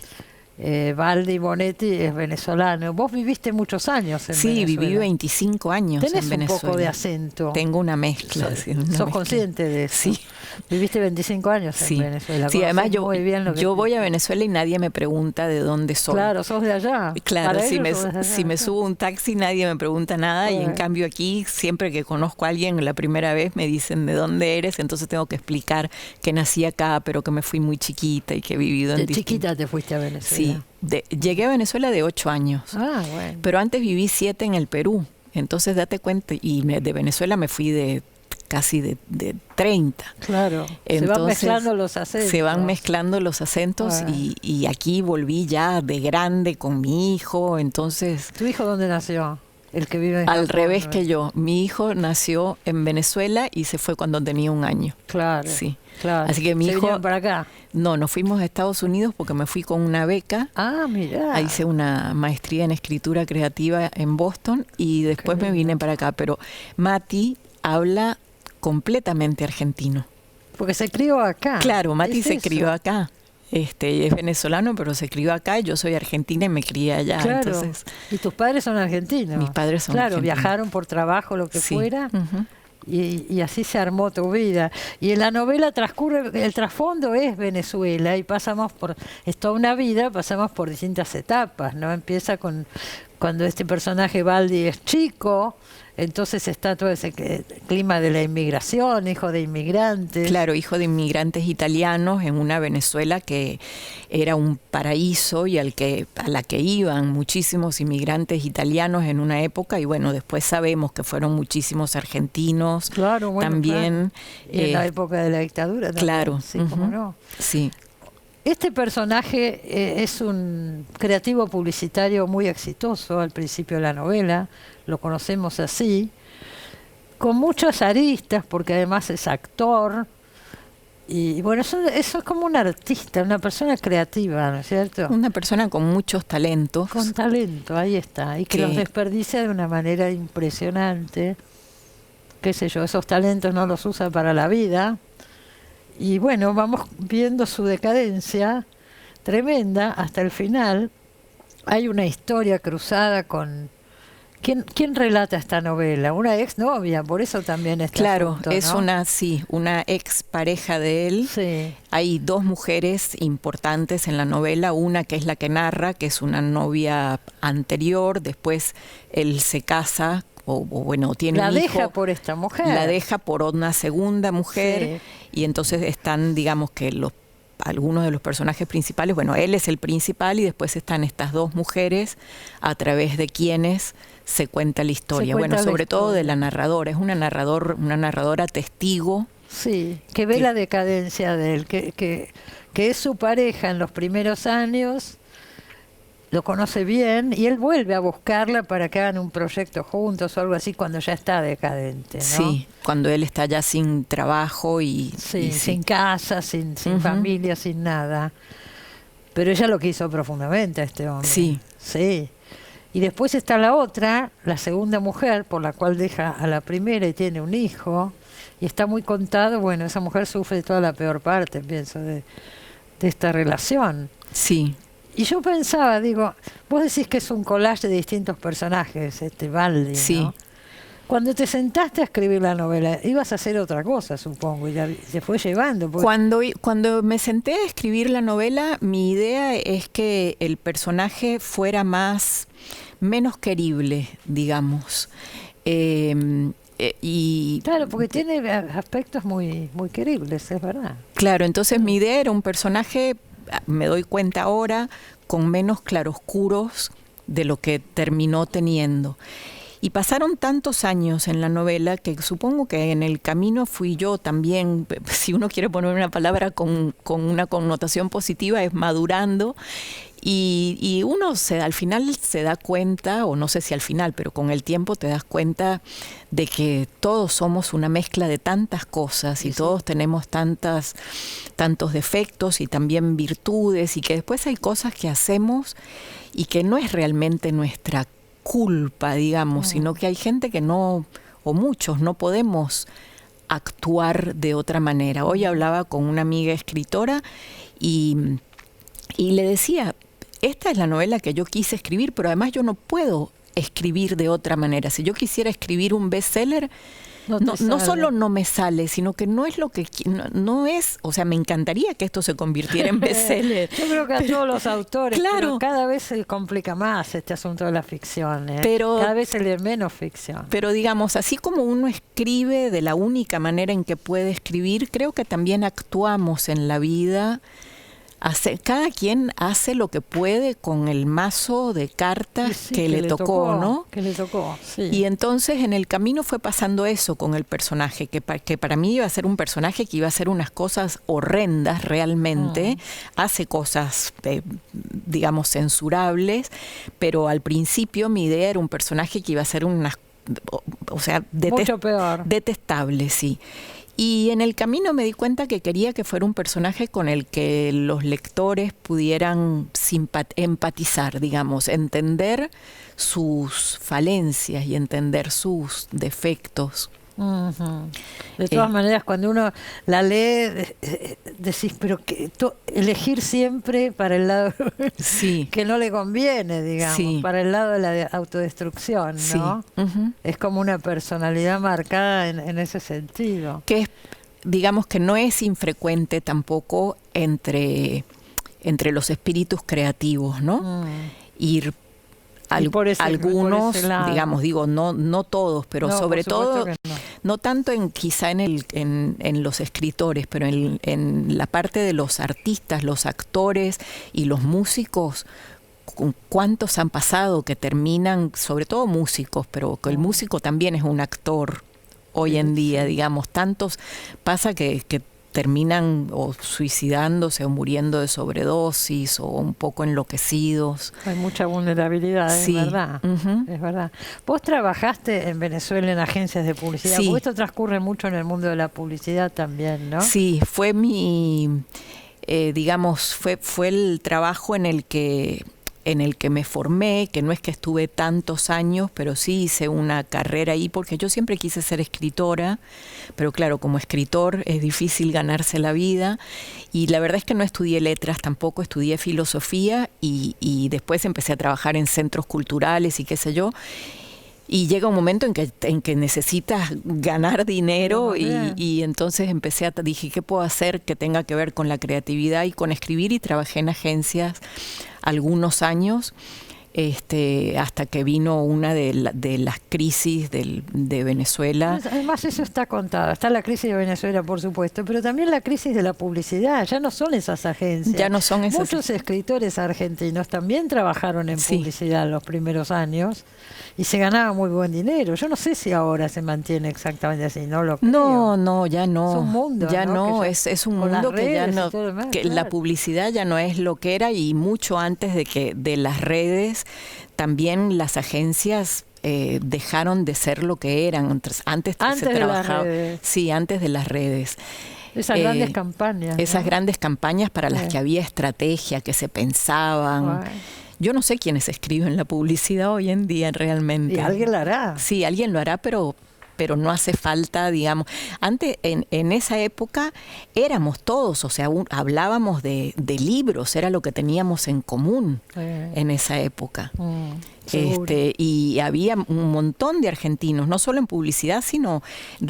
Balbi Bonetti es venezolano. Vos viviste muchos años en Sí, Venezuela. viví 25 años Tenés en Venezuela. un poco de acento. Tengo una mezcla. Sí, una ¿Sos mezcla. consciente de eso? Sí. Viviste 25 años Sí, en Venezuela. sí, además Conocés muy bien lo que yo voy a Venezuela y nadie me pregunta de dónde soy. Claro, sos de allá. Claro, Para si ellos sos de allá. si me subo a un taxi nadie me pregunta nada y en Bueno. cambio aquí siempre que conozco a alguien la primera vez me dicen de dónde eres, entonces tengo que explicar que nací acá pero que me fui muy chiquita y que he vivido en De distintos... chiquita te fuiste a Venezuela. Sí, llegué a Venezuela de 8 años, Ah, bueno. pero antes viví 7 en el Perú, entonces date cuenta, y de Venezuela me fui de casi de 30. Claro. Se van Entonces, mezclando los acentos. Se van mezclando los acentos Bueno. y aquí volví ya de grande con mi hijo, entonces ¿Tu hijo dónde nació? El que vive en al Japón, revés ¿no? que yo. Mi hijo nació en Venezuela y se fue cuando tenía 1 año. Claro. Sí. Claro. Así que mi ¿Se hijo... vinieron para acá? No, nos fuimos a Estados Unidos porque me fui con una beca. Ah, mirá. Hice una maestría en escritura creativa en Boston y después me vine para acá. Pero Mati habla completamente argentino. Porque se crió acá. Claro, Mati Es se eso. crió acá. Es venezolano, pero se crió acá. Yo soy argentina y me crié allá. Claro. Entonces, Y tus padres son argentinos. mis padres son Claro, argentinos. viajaron por trabajo, lo que Sí. fuera. Ujú. Y así se armó tu vida. Y en la novela transcurre, el trasfondo es Venezuela y es toda una vida, pasamos por distintas etapas, ¿no? Empieza cuando este personaje Baldi es chico, entonces está todo ese clima de la inmigración, hijo de inmigrantes. Claro, hijo de inmigrantes italianos en una Venezuela que era un paraíso y a la que iban muchísimos inmigrantes italianos en una época y bueno, después sabemos que fueron muchísimos argentinos Claro, bueno, también. claro. Y en la época de la dictadura también. Claro. Sí, cómo ujú. no. Sí. Este personaje es un creativo publicitario muy exitoso al principio de la novela, lo conocemos así, con muchas aristas, porque además es actor. Y bueno, eso es como un artista, una persona creativa, ¿no es cierto? Una persona con muchos talentos. Con talento, ahí está. Y que los desperdicia de una manera impresionante. Qué sé yo, esos talentos no los usa para la vida. Y bueno, vamos viendo su decadencia tremenda hasta el final. Hay una historia cruzada con... ¿Quién relata esta novela? Una exnovia, por eso también está. Claro, asunto, es ¿no? una ex pareja de él. Sí. Hay dos mujeres importantes en la novela, una que es la que narra, que es una novia anterior, después él se casa, o bueno, tiene un hijo. La deja por esta mujer. La deja por una segunda mujer, y entonces están, digamos que algunos de los personajes principales, bueno, él es el principal y después están estas dos mujeres a través de quienes se cuenta la historia. Bueno, sobre todo de la narradora, es una narradora testigo. Sí, que ve la decadencia de él, que es su pareja en los primeros años, lo conoce bien y él vuelve a buscarla para que hagan un proyecto juntos o algo así cuando ya está decadente, ¿no? Sí, cuando él está ya sin trabajo y sin casa, sin familia, sin nada. Pero ella lo quiso profundamente a este hombre. Sí. Sí. Y después está la otra, la segunda mujer, por la cual deja a la primera y tiene un hijo. Y está muy contado, bueno, esa mujer sufre toda la peor parte, pienso, de esta relación. Sí. Y yo pensaba, digo, vos decís que es un collage de distintos personajes, Baldi, sí. ¿no? Cuando te sentaste a escribir la novela, ibas a hacer otra cosa, supongo, y se fue llevando. Cuando me senté a escribir la novela, mi idea es que el personaje fuera menos querible, digamos. Claro, porque tiene aspectos muy, muy queribles, es verdad. Claro, entonces mi idea era un personaje, me doy cuenta ahora, con menos claroscuros de lo que terminó teniendo. Y pasaron tantos años en la novela que supongo que en el camino fui yo también, si uno quiere poner una palabra con una connotación positiva, es madurando. Y uno al final se da cuenta, o no sé si al final, pero con el tiempo te das cuenta de que todos somos una mezcla de tantas cosas y todos tenemos tantos defectos y también virtudes, y que después hay cosas que hacemos y que no es realmente nuestra culpa, digamos, sino que hay gente que no, o muchos, no podemos actuar de otra manera. Hoy hablaba con una amiga escritora y le decía, esta es la novela que yo quise escribir, pero además yo no puedo escribir de otra manera. Si yo quisiera escribir un bestseller, no solo no me sale, sino que no es lo que no es, o sea, me encantaría que esto se convirtiera en bestseller. Yo creo que a todos los autores, claro, pero cada vez se complica más este asunto de la ficción, cada vez se lee menos ficción. Pero digamos, así como uno escribe de la única manera en que puede escribir, creo que también actuamos en la vida. Cada quien hace lo que puede con el mazo de cartas que le tocó, ¿no? Que le tocó, sí. Y entonces en el camino fue pasando eso con el personaje, que para mí iba a ser un personaje que iba a hacer unas cosas horrendas realmente, hace cosas, digamos, censurables, pero al principio mi idea era un personaje que iba a ser mucho peor. Detestable, sí. Y en el camino me di cuenta que quería que fuera un personaje con el que los lectores pudieran empatizar, digamos, entender sus falencias y entender sus defectos. Uh-huh. De todas maneras, cuando uno la lee, decís, pero elegir siempre para el lado que no le conviene, digamos, para el lado de la autodestrucción, ¿no? Sí. Uh-huh. Es como una personalidad marcada en ese sentido. Que es, digamos que no es infrecuente tampoco entre los espíritus creativos, ¿no? Ir algunos, digamos, digo, no todos, pero sobre todo, no tanto quizá en los escritores, pero en la parte de los artistas, los actores y los músicos. ¿Cuántos han pasado que terminan, sobre todo músicos, pero que el músico también es un actor hoy en día, digamos, tantos pasa que terminan o suicidándose o muriendo de sobredosis o un poco enloquecidos. Hay mucha vulnerabilidad, Sí. es verdad. Es verdad. Vos trabajaste en Venezuela en agencias de publicidad, Sí. porque esto transcurre mucho en el mundo de la publicidad también, ¿no? Sí, fue fue el trabajo en el que me formé, que no es que estuve tantos años, pero sí hice una carrera ahí, porque yo siempre quise ser escritora, pero claro, como escritor es difícil ganarse la vida, y la verdad es que no estudié letras, tampoco estudié filosofía, y después empecé a trabajar en centros culturales y qué sé yo, y llega un momento en que necesitas ganar dinero y entonces dije, ¿qué puedo hacer que tenga que ver con la creatividad y con escribir? Y trabajé en agencias algunos años, hasta que vino una de las crisis de Venezuela. Además eso está contado, está la crisis de Venezuela por supuesto, pero también la crisis de la publicidad, ya no son esas agencias. Ya no son esas. Muchos escritores argentinos también trabajaron en Sí. publicidad los primeros años y se ganaba muy buen dinero. Yo no sé si ahora se mantiene exactamente así, no lo creo. No, ya no. Es un mundo, ya ¿no? Que es un con las mundo que ya redes y no, todo lo demás, que claro. la publicidad ya no es lo que era, y mucho antes de las redes también las agencias dejaron de ser lo que eran. Antes se de las trabajaba, redes. sí, antes de las redes. Esas grandes campañas. Esas ¿no? grandes campañas para las que había estrategia, que se pensaban. Bueno. Yo no sé quiénes escriben la publicidad hoy en día realmente. Y alguien la hará. Sí, alguien lo hará, pero no hace falta, digamos. Antes, en esa época, éramos todos, o sea, hablábamos de libros, era lo que teníamos en común en esa época. Seguro. Y había un montón de argentinos, no solo en publicidad, sino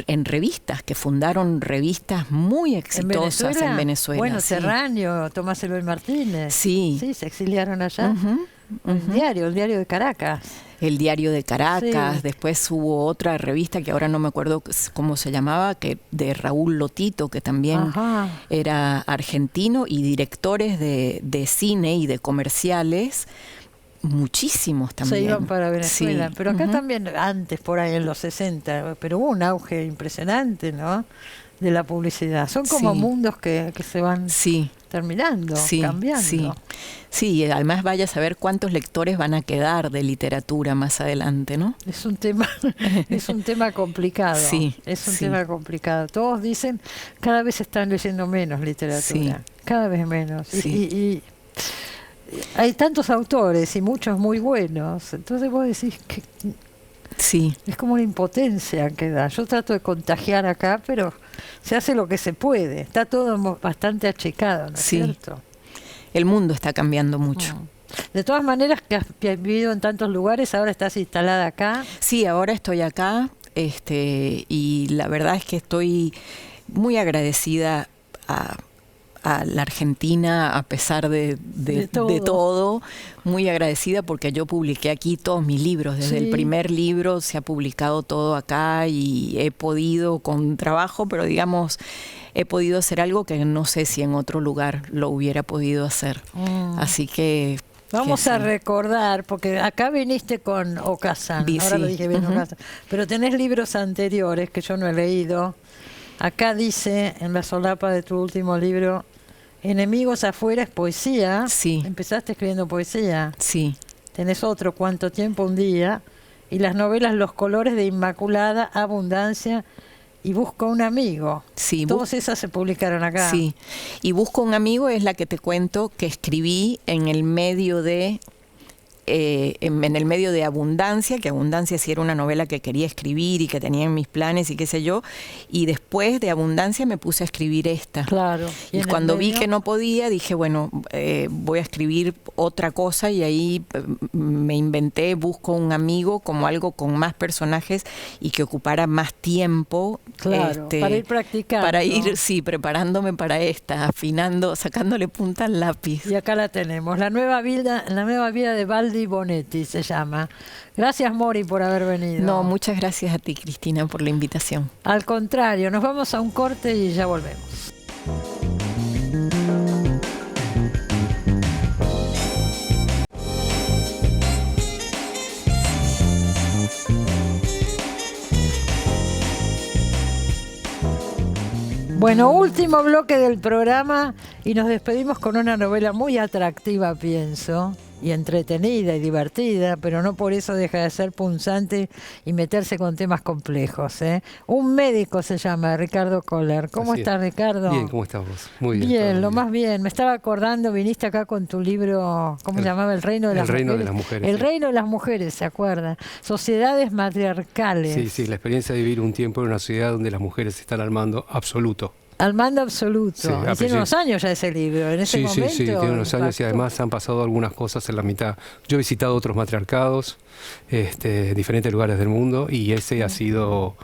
en revistas, que fundaron revistas muy exitosas en Venezuela. Bueno, sí. Serrano, Tomás Eloy Martínez. Sí. Sí, se exiliaron allá. Ujú, El diario de Caracas. El Diario de Caracas, Sí. Después hubo otra revista que ahora no me acuerdo cómo se llamaba, que de Raúl Lotito, que también Ajá. era argentino, y directores de cine y de comerciales, muchísimos también. Se iban para Venezuela. Sí. Pero acá Ujú. también, antes, por ahí en los 60, pero hubo un auge impresionante, ¿no? De la publicidad. Son como Sí. mundos que se van Sí. terminando, Sí, cambiando. sí. Sí, además vaya a saber cuántos lectores van a quedar de literatura más adelante, ¿no? Es un tema, es un tema complicado. Sí, es un sí. tema complicado. Todos dicen, cada vez están leyendo menos literatura, Sí. cada vez menos. Sí. Y hay tantos autores y muchos muy buenos. Entonces vos decís que Sí, es como una impotencia que da. Yo trato de contagiar acá, pero se hace lo que se puede. Está todo bastante achicado, ¿no es Sí. cierto? el mundo está cambiando mucho. De todas maneras, que has vivido en tantos lugares, ahora estás instalada acá. Sí, ahora estoy acá, y la verdad es que estoy muy agradecida a la Argentina, a pesar de todo, muy agradecida, porque yo publiqué aquí todos mis libros. Desde Sí. el primer libro se ha publicado todo acá, y he podido, con trabajo, pero digamos, he podido hacer algo que no sé si en otro lugar lo hubiera podido hacer. Así que... Vamos que a sí. recordar, porque acá viniste con Ocasán, ahora Sí. lo dije bien, Ujú. Ocasán, pero tenés libros anteriores que yo no he leído. Acá dice, en la solapa de tu último libro, Enemigos afuera es poesía. Sí. Empezaste escribiendo poesía. Sí. Tenés otro, Cuánto tiempo un día. Y las novelas Los colores de Inmaculada, Abundancia y Busco un amigo. Sí, Todas esas se publicaron acá. Sí, y Busco un amigo es la que te cuento que escribí en el medio de en el medio de Abundancia, que Abundancia sí era una novela que quería escribir y que tenía en mis planes y qué sé yo, y después de Abundancia me puse a escribir esta. Claro. Y en el cuando vi medio? que no podía, dije, bueno, voy a escribir otra cosa, y ahí me inventé Busco un amigo como algo con más personajes y que ocupara más tiempo. Claro, para ir practicando. Para ir, sí, preparándome para esta, afinando, sacándole punta al lápiz. Y acá la tenemos, la nueva vida de Baldi Bonetti se llama. Gracias, Mori, por haber venido. No, muchas gracias a ti, Cristina, por la invitación. Al contrario, nos vamos a un corte y ya volvemos. Bueno, último bloque del programa y nos despedimos con una novela muy atractiva, pienso, y entretenida y divertida, pero no por eso deja de ser punzante y meterse con temas complejos, ¿eh? Un médico se llama, Ricardo Kohler. ¿Cómo estás, Ricardo? Bien, ¿cómo estás vos? Muy bien. Bien, lo más bien. Me estaba acordando, viniste acá con tu libro, ¿cómo se llamaba? El Reino de las Mujeres. El Reino de las Mujeres. El Reino de las Mujeres, ¿se acuerda? Sociedades matriarcales. Sí, sí, la experiencia de vivir un tiempo en una sociedad donde las mujeres se están al mando absoluto. Al mando absoluto. Sí, y tiene unos años ya ese libro. En ese momento, sí, tiene unos años impactó. y además han pasado algunas cosas en la mitad. Yo he visitado otros matriarcados, diferentes lugares del mundo, y ese ha sido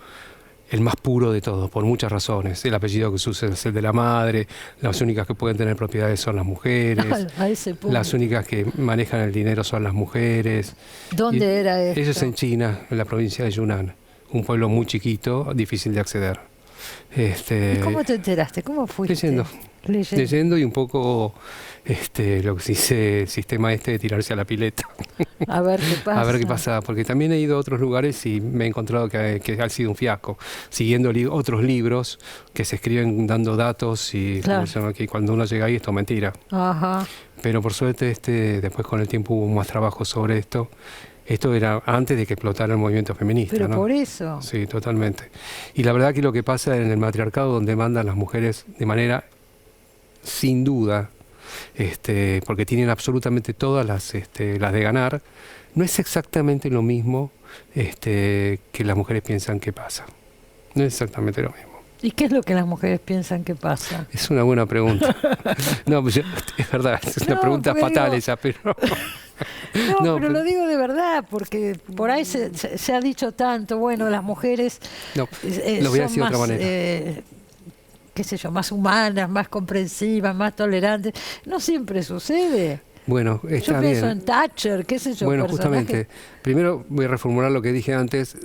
el más puro de todos, por muchas razones. El apellido que se usa es el de la madre, las únicas que pueden tener propiedades son las mujeres, A ese punto. las únicas que manejan el dinero son las mujeres. ¿Dónde era esto? Eso es en China, en la provincia de Yunnan, un pueblo muy chiquito, difícil de acceder. ¿Y cómo te enteraste? ¿Cómo fuiste? Leyendo y un poco lo que se dice el sistema de tirarse a la pileta. A ver qué pasa. A ver qué pasa, porque también he ido a otros lugares y me he encontrado que ha sido un fiasco, siguiendo otros libros que se escriben dando datos y Claro. como se llama, que cuando uno llega ahí esto es mentira. Ajá. Pero por suerte después con el tiempo hubo más trabajo sobre esto. Esto era antes de que explotara el movimiento feminista. Pero ¿no? por eso. Sí, totalmente. Y la verdad que lo que pasa en el matriarcado, donde mandan las mujeres de manera sin duda, porque tienen absolutamente todas las de ganar, no es exactamente lo mismo que las mujeres piensan que pasa. No es exactamente lo mismo. ¿Y qué es lo que las mujeres piensan que pasa? Es una buena pregunta. No, pues es verdad, es una pregunta fatal esa, pero... No, pero lo digo de verdad, porque por ahí se ha dicho tanto, bueno, las mujeres No, lo voy a decir de otra más, manera. qué sé yo, más humanas, más comprensivas, más tolerantes. No siempre sucede. Bueno, está Yo bien. pienso en Thatcher, qué sé yo, Bueno, personajes. justamente, primero voy a reformular lo que dije antes,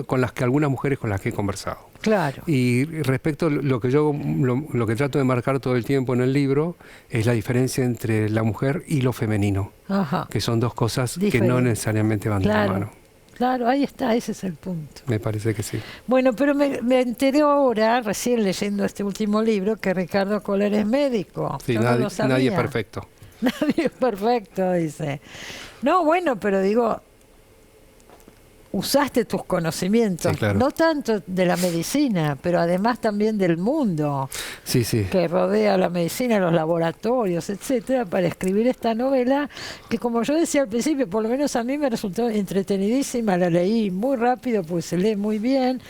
con algunas mujeres con las que he conversado. Claro. Y respecto a lo que trato de marcar todo el tiempo en el libro, es la diferencia entre la mujer y lo femenino, Ajá. que son dos cosas que no Diferente. necesariamente van de la mano. Claro, ahí está, ese es el punto. Me parece que sí. Bueno, pero me enteré ahora, recién leyendo este último libro, que Ricardo Kohler es médico. Sí, Yo no lo sabía. nadie es perfecto. Nadie es perfecto, dice. No, bueno, pero digo, usaste tus conocimientos, Sí, claro. no tanto de la medicina, pero además también del mundo Sí, sí. que rodea la medicina, los laboratorios, etcétera, para escribir esta novela que, como yo decía al principio, por lo menos a mí me resultó entretenidísima, la leí muy rápido, pues se lee muy bien,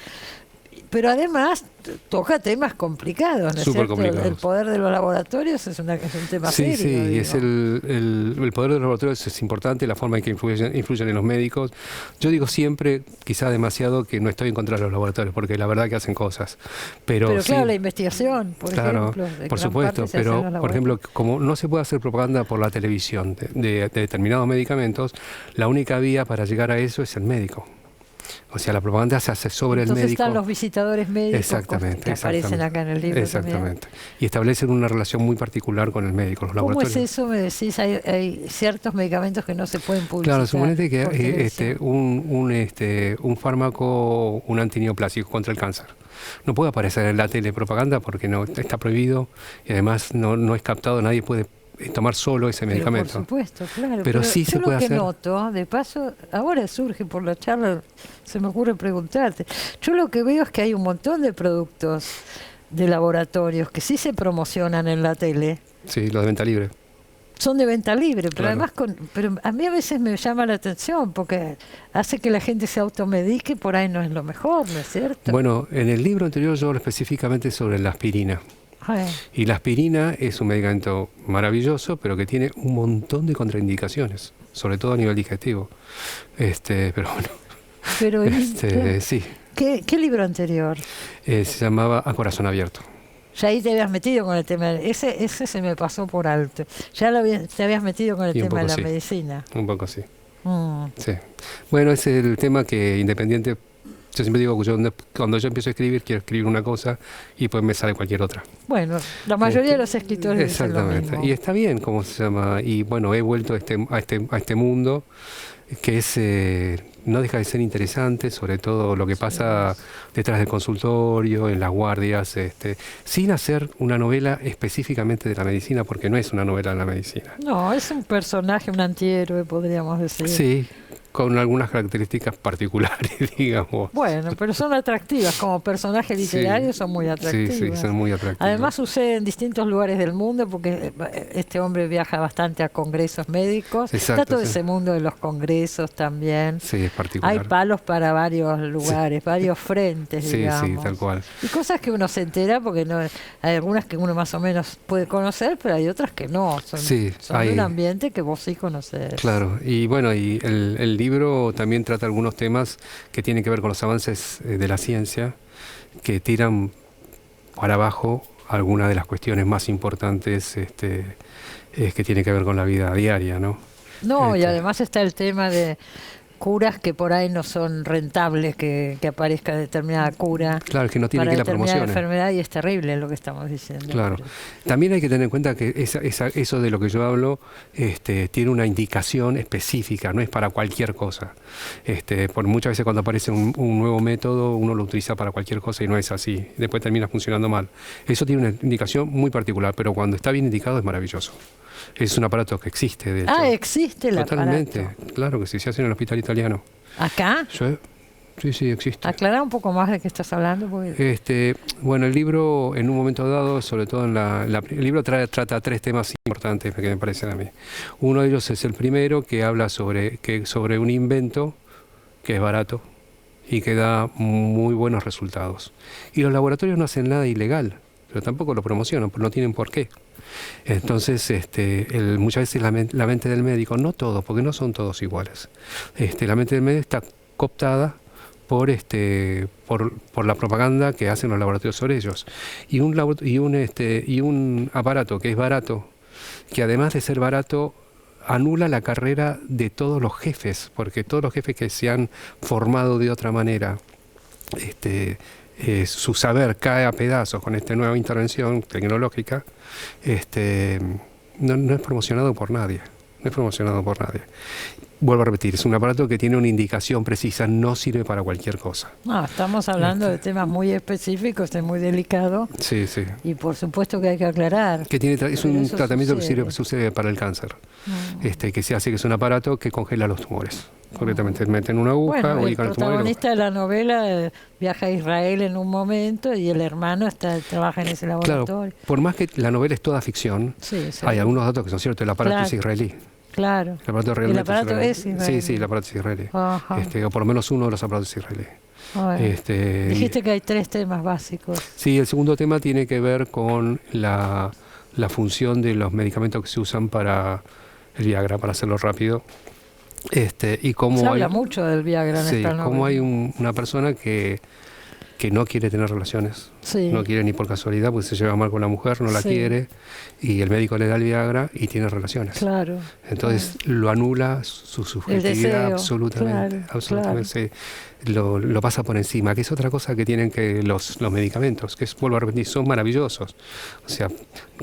pero además toca temas complicados, ¿no es Súper cierto? complicados. El poder de los laboratorios es un tema Sí, serio. sí, y digo. es el poder de los laboratorios es importante, la forma en que influyen en los médicos. Yo digo siempre, quizá demasiado, que no estoy en contra de los laboratorios, porque la verdad que hacen cosas. Pero sí, claro, la investigación, por claro, ejemplo. de por gran supuesto, parte se hace en pero los por ejemplo, laboratorios. como no se puede hacer propaganda por la televisión de determinados medicamentos, la única vía para llegar a eso es el médico. O sea, la propaganda se hace sobre Entonces el médico. están los visitadores médicos Exactamente, que aparecen acá en el libro. Exactamente. Y establecen una relación muy particular con el médico, los ¿Cómo laboratorios. es eso? Me decís, hay ciertos medicamentos que no se pueden publicitar. Claro, suponete que por televisión. un fármaco, un antineoplásico contra el cáncer, no puede aparecer en la telepropaganda porque no está prohibido y además no es captado, nadie puede tomar solo ese Pero medicamento. por supuesto, claro. Pero sí yo se puede lo que hacer. noto, de paso, ahora surge por la charla, se me ocurre preguntarte. Yo lo que veo es que hay un montón de productos de laboratorios que sí se promocionan en la tele. Sí, lo de venta libre. Son de venta libre, pero Claro. además pero a mí a veces me llama la atención porque hace que la gente se automedique, por ahí no es lo mejor, ¿no es cierto? Bueno, en el libro anterior yo hablo específicamente sobre la aspirina. Ay, Y la aspirina es un medicamento maravilloso, pero que tiene un montón de contraindicaciones, sobre todo a nivel digestivo. Pero bueno, pero sí, ¿Qué libro anterior? se llamaba A Corazón Abierto. Ya ahí te habías metido con el tema, ese se me pasó por alto. Ya te habías metido con el Y un tema de poco la sí. medicina. Un poco así. Mm. Sí. Bueno, es el tema que Independiente Yo siempre digo que cuando yo empiezo a escribir, quiero escribir una cosa y pues me sale cualquier otra. Bueno, la mayoría de los escritores dicen lo Exactamente. mismo. Y está bien, ¿cómo se llama? Y bueno, he vuelto a este mundo que es no deja de ser interesante, sobre todo lo que pasa detrás del consultorio, en las guardias, sin hacer una novela específicamente de la medicina, porque no es una novela de la medicina. No, es un personaje, un antihéroe, podríamos decir. Sí, con algunas características particulares, digamos. Bueno, pero son atractivas, como personajes literarios son muy atractivas. Sí, son muy atractivas. Además sucede en distintos lugares del mundo, porque este hombre viaja bastante a congresos médicos. Exacto, Está todo sí. ese mundo de los congresos también. Sí, es particular. Hay palos para varios lugares, varios frentes, Sí, digamos. sí, tal cual. Y cosas que uno se entera, porque no, hay algunas que uno más o menos puede conocer, pero hay otras que no. Son de un ambiente que vos sí conocés. Claro, y bueno, y el libro también trata algunos temas que tienen que ver con los avances de la ciencia, que tiran para abajo algunas de las cuestiones más importantes que tienen que ver con la vida diaria, ¿no? No, y además está el tema de curas que por ahí no son rentables, que aparezca determinada cura. Claro, que no tiene para que la determinada promoción. enfermedad, y es terrible lo que estamos diciendo. Claro. También hay que tener en cuenta que eso de lo que yo hablo tiene una indicación específica, no es para cualquier cosa. Por muchas veces cuando aparece un nuevo método, uno lo utiliza para cualquier cosa y no es así. Después termina funcionando mal. Eso tiene una indicación muy particular, pero cuando está bien indicado es maravilloso. Es un aparato que existe, de hecho. Ah, existe el Totalmente, aparato. claro que sí, se hace en el hospital italiano. ¿Acá? Sí, existe. Aclará un poco más de qué estás hablando. Porque... Bueno, el libro en un momento dado, sobre todo el libro trata tres temas importantes que me parecen a mí. Uno de ellos es el primero, que habla sobre un invento que es barato y que da muy buenos resultados. Y los laboratorios no hacen nada ilegal, pero tampoco lo promocionan, porque no tienen por qué. Entonces, muchas veces la mente del médico, no todos, porque no son todos iguales, la mente del médico está cooptada por la propaganda que hacen los laboratorios sobre ellos. Y un aparato que es barato, que además de ser barato, anula la carrera de todos los jefes, porque todos los jefes que se han formado de otra manera, su saber cae a pedazos con esta nueva intervención tecnológica, no es promocionado por nadie. No es promocionado por nadie. Vuelvo a repetir, es un aparato que tiene una indicación precisa, no sirve para cualquier cosa. No, estamos hablando de temas muy específicos, es muy delicado. Sí. Y por supuesto que hay que aclarar. Que es un tratamiento que sucede para el cáncer, que se hace, que es un aparato que congela los tumores. Concretamente meten una aguja, bueno, el ubican el tumor. protagonista de la novela viaja a Israel en un momento y el hermano trabaja en ese laboratorio. Claro, por más que la novela es toda ficción, sí. Hay algunos datos que son ciertos. El aparato es israelí. Claro. El aparato realmente es israelí. Sí, el aparato es israelí. Ajá. O por lo menos uno de los aparatos es israelí. Dijiste que hay tres temas básicos. Sí, el segundo tema tiene que ver con la función de los medicamentos que se usan para el Viagra, para hacerlo rápido. Y cómo se habla mucho del Viagra en esta novela. Cómo hay una persona que no quiere tener relaciones, no quiere ni por casualidad, porque se lleva mal con la mujer, no la quiere, y el médico le da el Viagra y tiene relaciones. Claro. Entonces lo anula su subjetividad absolutamente. Absolutamente. Lo pasa por encima, que es otra cosa que tienen que los medicamentos, que vuelvo a repetir, son maravillosos. O sea,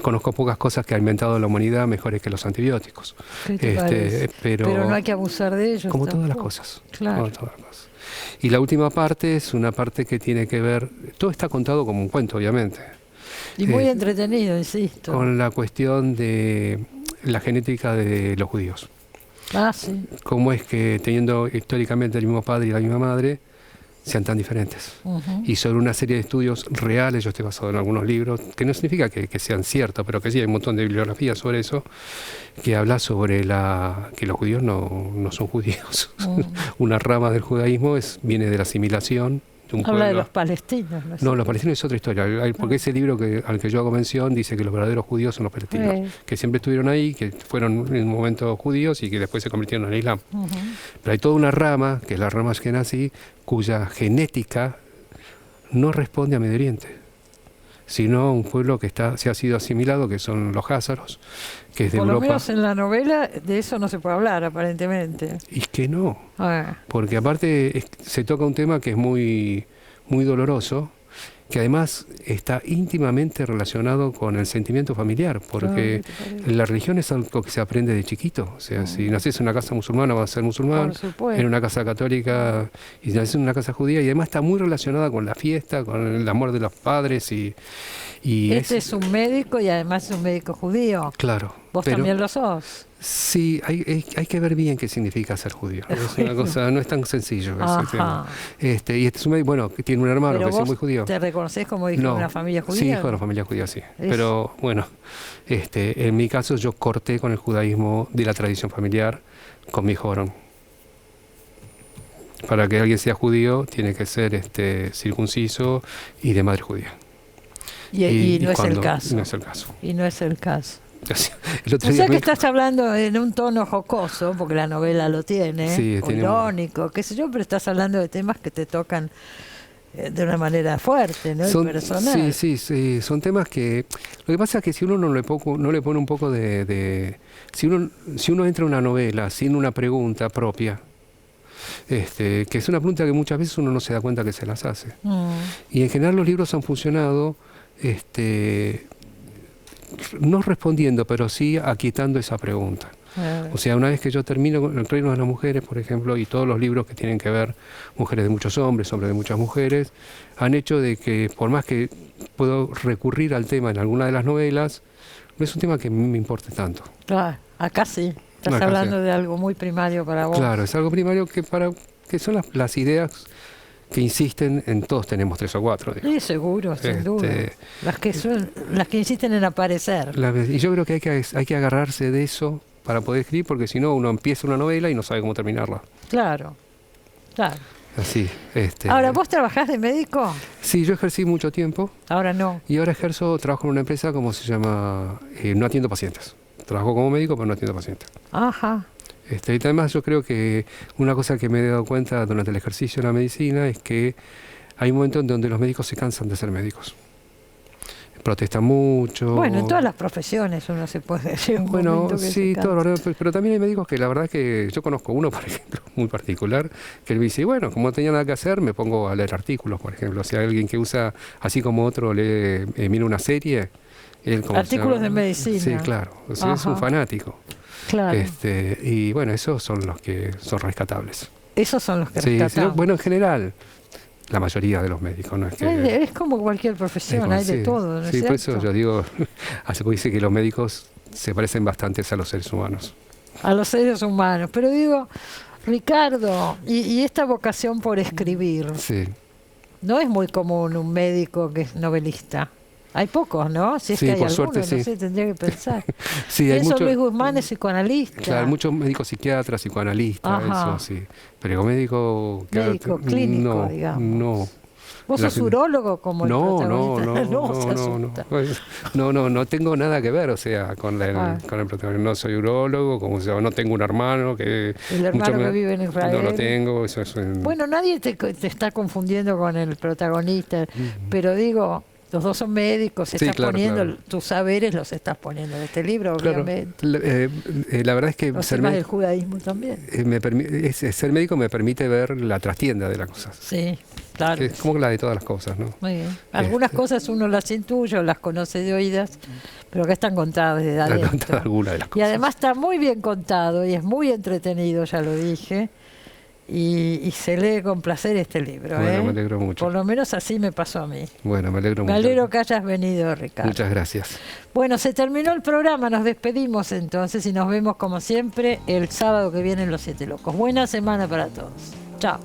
conozco pocas cosas que ha inventado la humanidad mejores que los antibióticos. ¿Qué te parece? Pero no hay que abusar de ellos. Como todas las cosas. Claro. Como todas las cosas. Y la última parte es una parte que tiene que ver, todo está contado como un cuento, obviamente. Y muy entretenido, insisto. Con la cuestión de la genética de los judíos. Ah, sí. Cómo es que teniendo históricamente el mismo padre y la misma madre, sean tan diferentes. Y sobre una serie de estudios reales, yo estoy basado en algunos libros, que no significa que sean ciertos, pero que sí hay un montón de bibliografía sobre eso, que habla sobre que los judíos no son judíos. Una rama del judaísmo viene de la asimilación de un pueblo. Habla de los palestinos. No, los palestinos es otra historia, porque ese libro al que yo hago mención dice que los verdaderos judíos son los palestinos, que siempre estuvieron ahí, que fueron en un momento judíos y que después se convirtieron en el Islam. Pero hay toda una rama, que es la rama ashkenazí, cuya genética no responde a Medio Oriente. sino un pueblo que se ha sido asimilado, que son los házaros, que es de Por lo Europa. menos en la novela de eso no se puede hablar, aparentemente. Y que no, Ah, porque aparte se toca un tema que es muy, muy doloroso, que además está íntimamente relacionado con el sentimiento familiar, porque la religión es algo que se aprende de chiquito. O sea, si naces en una casa musulmana vas a ser musulmán, por supuesto. en una casa católica y naces en una casa judía, y además está muy relacionada con la fiesta, con el amor de los padres y Este es un médico y además es un médico judío. claro. ¿Vos pero también lo sos? sí, hay que ver bien qué significa ser judío. Es una cosa, no es tan sencillo ese tema. Y este es un médico, bueno, que tiene un hermano Pero que es vos muy judío. ¿te reconoces como hijo de una familia judía? Sí, hijo de una familia judía, sí. Pero bueno, en mi caso yo corté con el judaísmo de la tradición familiar con mi hijo varón. Para que alguien sea judío tiene que ser circunciso y de madre judía. Y no es el caso. No es el caso. Y no es el caso. El otro O día sea que estás hablando en un tono jocoso, porque la novela lo tiene, Sí, o tiene irónico, qué sé yo, pero estás hablando de temas que te tocan de una manera fuerte, ¿no? Y personal. Sí, son temas que... Lo que pasa es que si uno no le pone un poco si uno entra a una novela sin una pregunta propia, que es una pregunta que muchas veces uno no se da cuenta que se las hace. Y en general los libros han funcionado no respondiendo, pero sí aquietando esa pregunta. O sea, una vez que yo termino con el reino de las mujeres, por ejemplo, y todos los libros que tienen que ver mujeres de muchos hombres, hombres de muchas mujeres, han hecho de que, por más que puedo recurrir al tema en alguna de las novelas, no es un tema que a mí me importe tanto. Claro, acá sí. Estás Acá hablando sí. de algo muy primario para vos. Claro, es algo primario que son las ideas que insisten en todos tenemos 3 o 4. Digo. Sí, seguro, sin duda. Las que insisten en aparecer. Y yo creo que hay que agarrarse de eso para poder escribir, porque si no uno empieza una novela y no sabe cómo terminarla. Claro, claro. Así. Ahora, ¿vos trabajás de médico? Sí, yo ejercí mucho tiempo. Ahora no. Y ahora trabajo en una empresa, como se llama, no atiendo pacientes. Trabajo como médico, pero no atiendo pacientes. Ajá. Y además yo creo que una cosa que me he dado cuenta durante el ejercicio de la medicina es que hay un momento en donde los médicos se cansan de ser médicos. Protestan mucho. Bueno, en todas las profesiones uno se puede decir. Bueno, sí, pero también hay médicos que la verdad es que yo conozco uno, por ejemplo, muy particular, que él me dice, bueno, como no tenía nada que hacer, me pongo a leer artículos, por ejemplo. O sea, alguien que usa, así como otro lee, mira una serie. Él, como artículos de medicina. Sí, claro. O sea, es un fanático. Claro. Y bueno, esos son los que son rescatables. Esos son los que sí, rescatamos. Bueno, en general, la mayoría de los médicos, ¿no? Es como cualquier profesión, hay de todo, ¿no es cierto? Por eso yo digo, hace poco dice que los médicos se parecen bastante a los seres humanos. A los seres humanos. Pero digo, Ricardo, y esta vocación por escribir, no es muy común un médico que es novelista. Hay pocos, ¿no? Si es que hay por algunos, suerte, no sé, tendría que pensar. Sí, hay Luis Guzmán es psicoanalista. Claro, muchos médicos psiquiatras, psicoanalistas, eso sí. Pero médico clínico, digamos. No. ¿Vos sos urólogo como el protagonista? No tengo nada que ver, o sea, con el protagonista. No soy urólogo, no tengo un hermano que... El hermano que vive en Israel. No lo tengo. Bueno, nadie te está confundiendo con el protagonista, pero digo... Los dos son médicos, tus saberes los estás poniendo en este libro, obviamente. La verdad es que... Los temas del judaísmo también. Ser médico me permite ver la trastienda de las cosas. Sí, claro. Es como la de todas las cosas, ¿no? Muy bien. Algunas cosas uno las intuye o las conoce de oídas, pero que están contadas desde adentro. Alguna de las cosas. Y además está muy bien contado y es muy entretenido, ya lo dije. Y se lee con placer este libro. Bueno, me alegro mucho. Por lo menos así me pasó a mí. Bueno, me alegro mucho. Me alegro que hayas venido, Ricardo. Muchas gracias. Bueno, se terminó el programa, nos despedimos entonces y nos vemos como siempre el sábado que viene en Los Siete Locos. Buena semana para todos. Chao.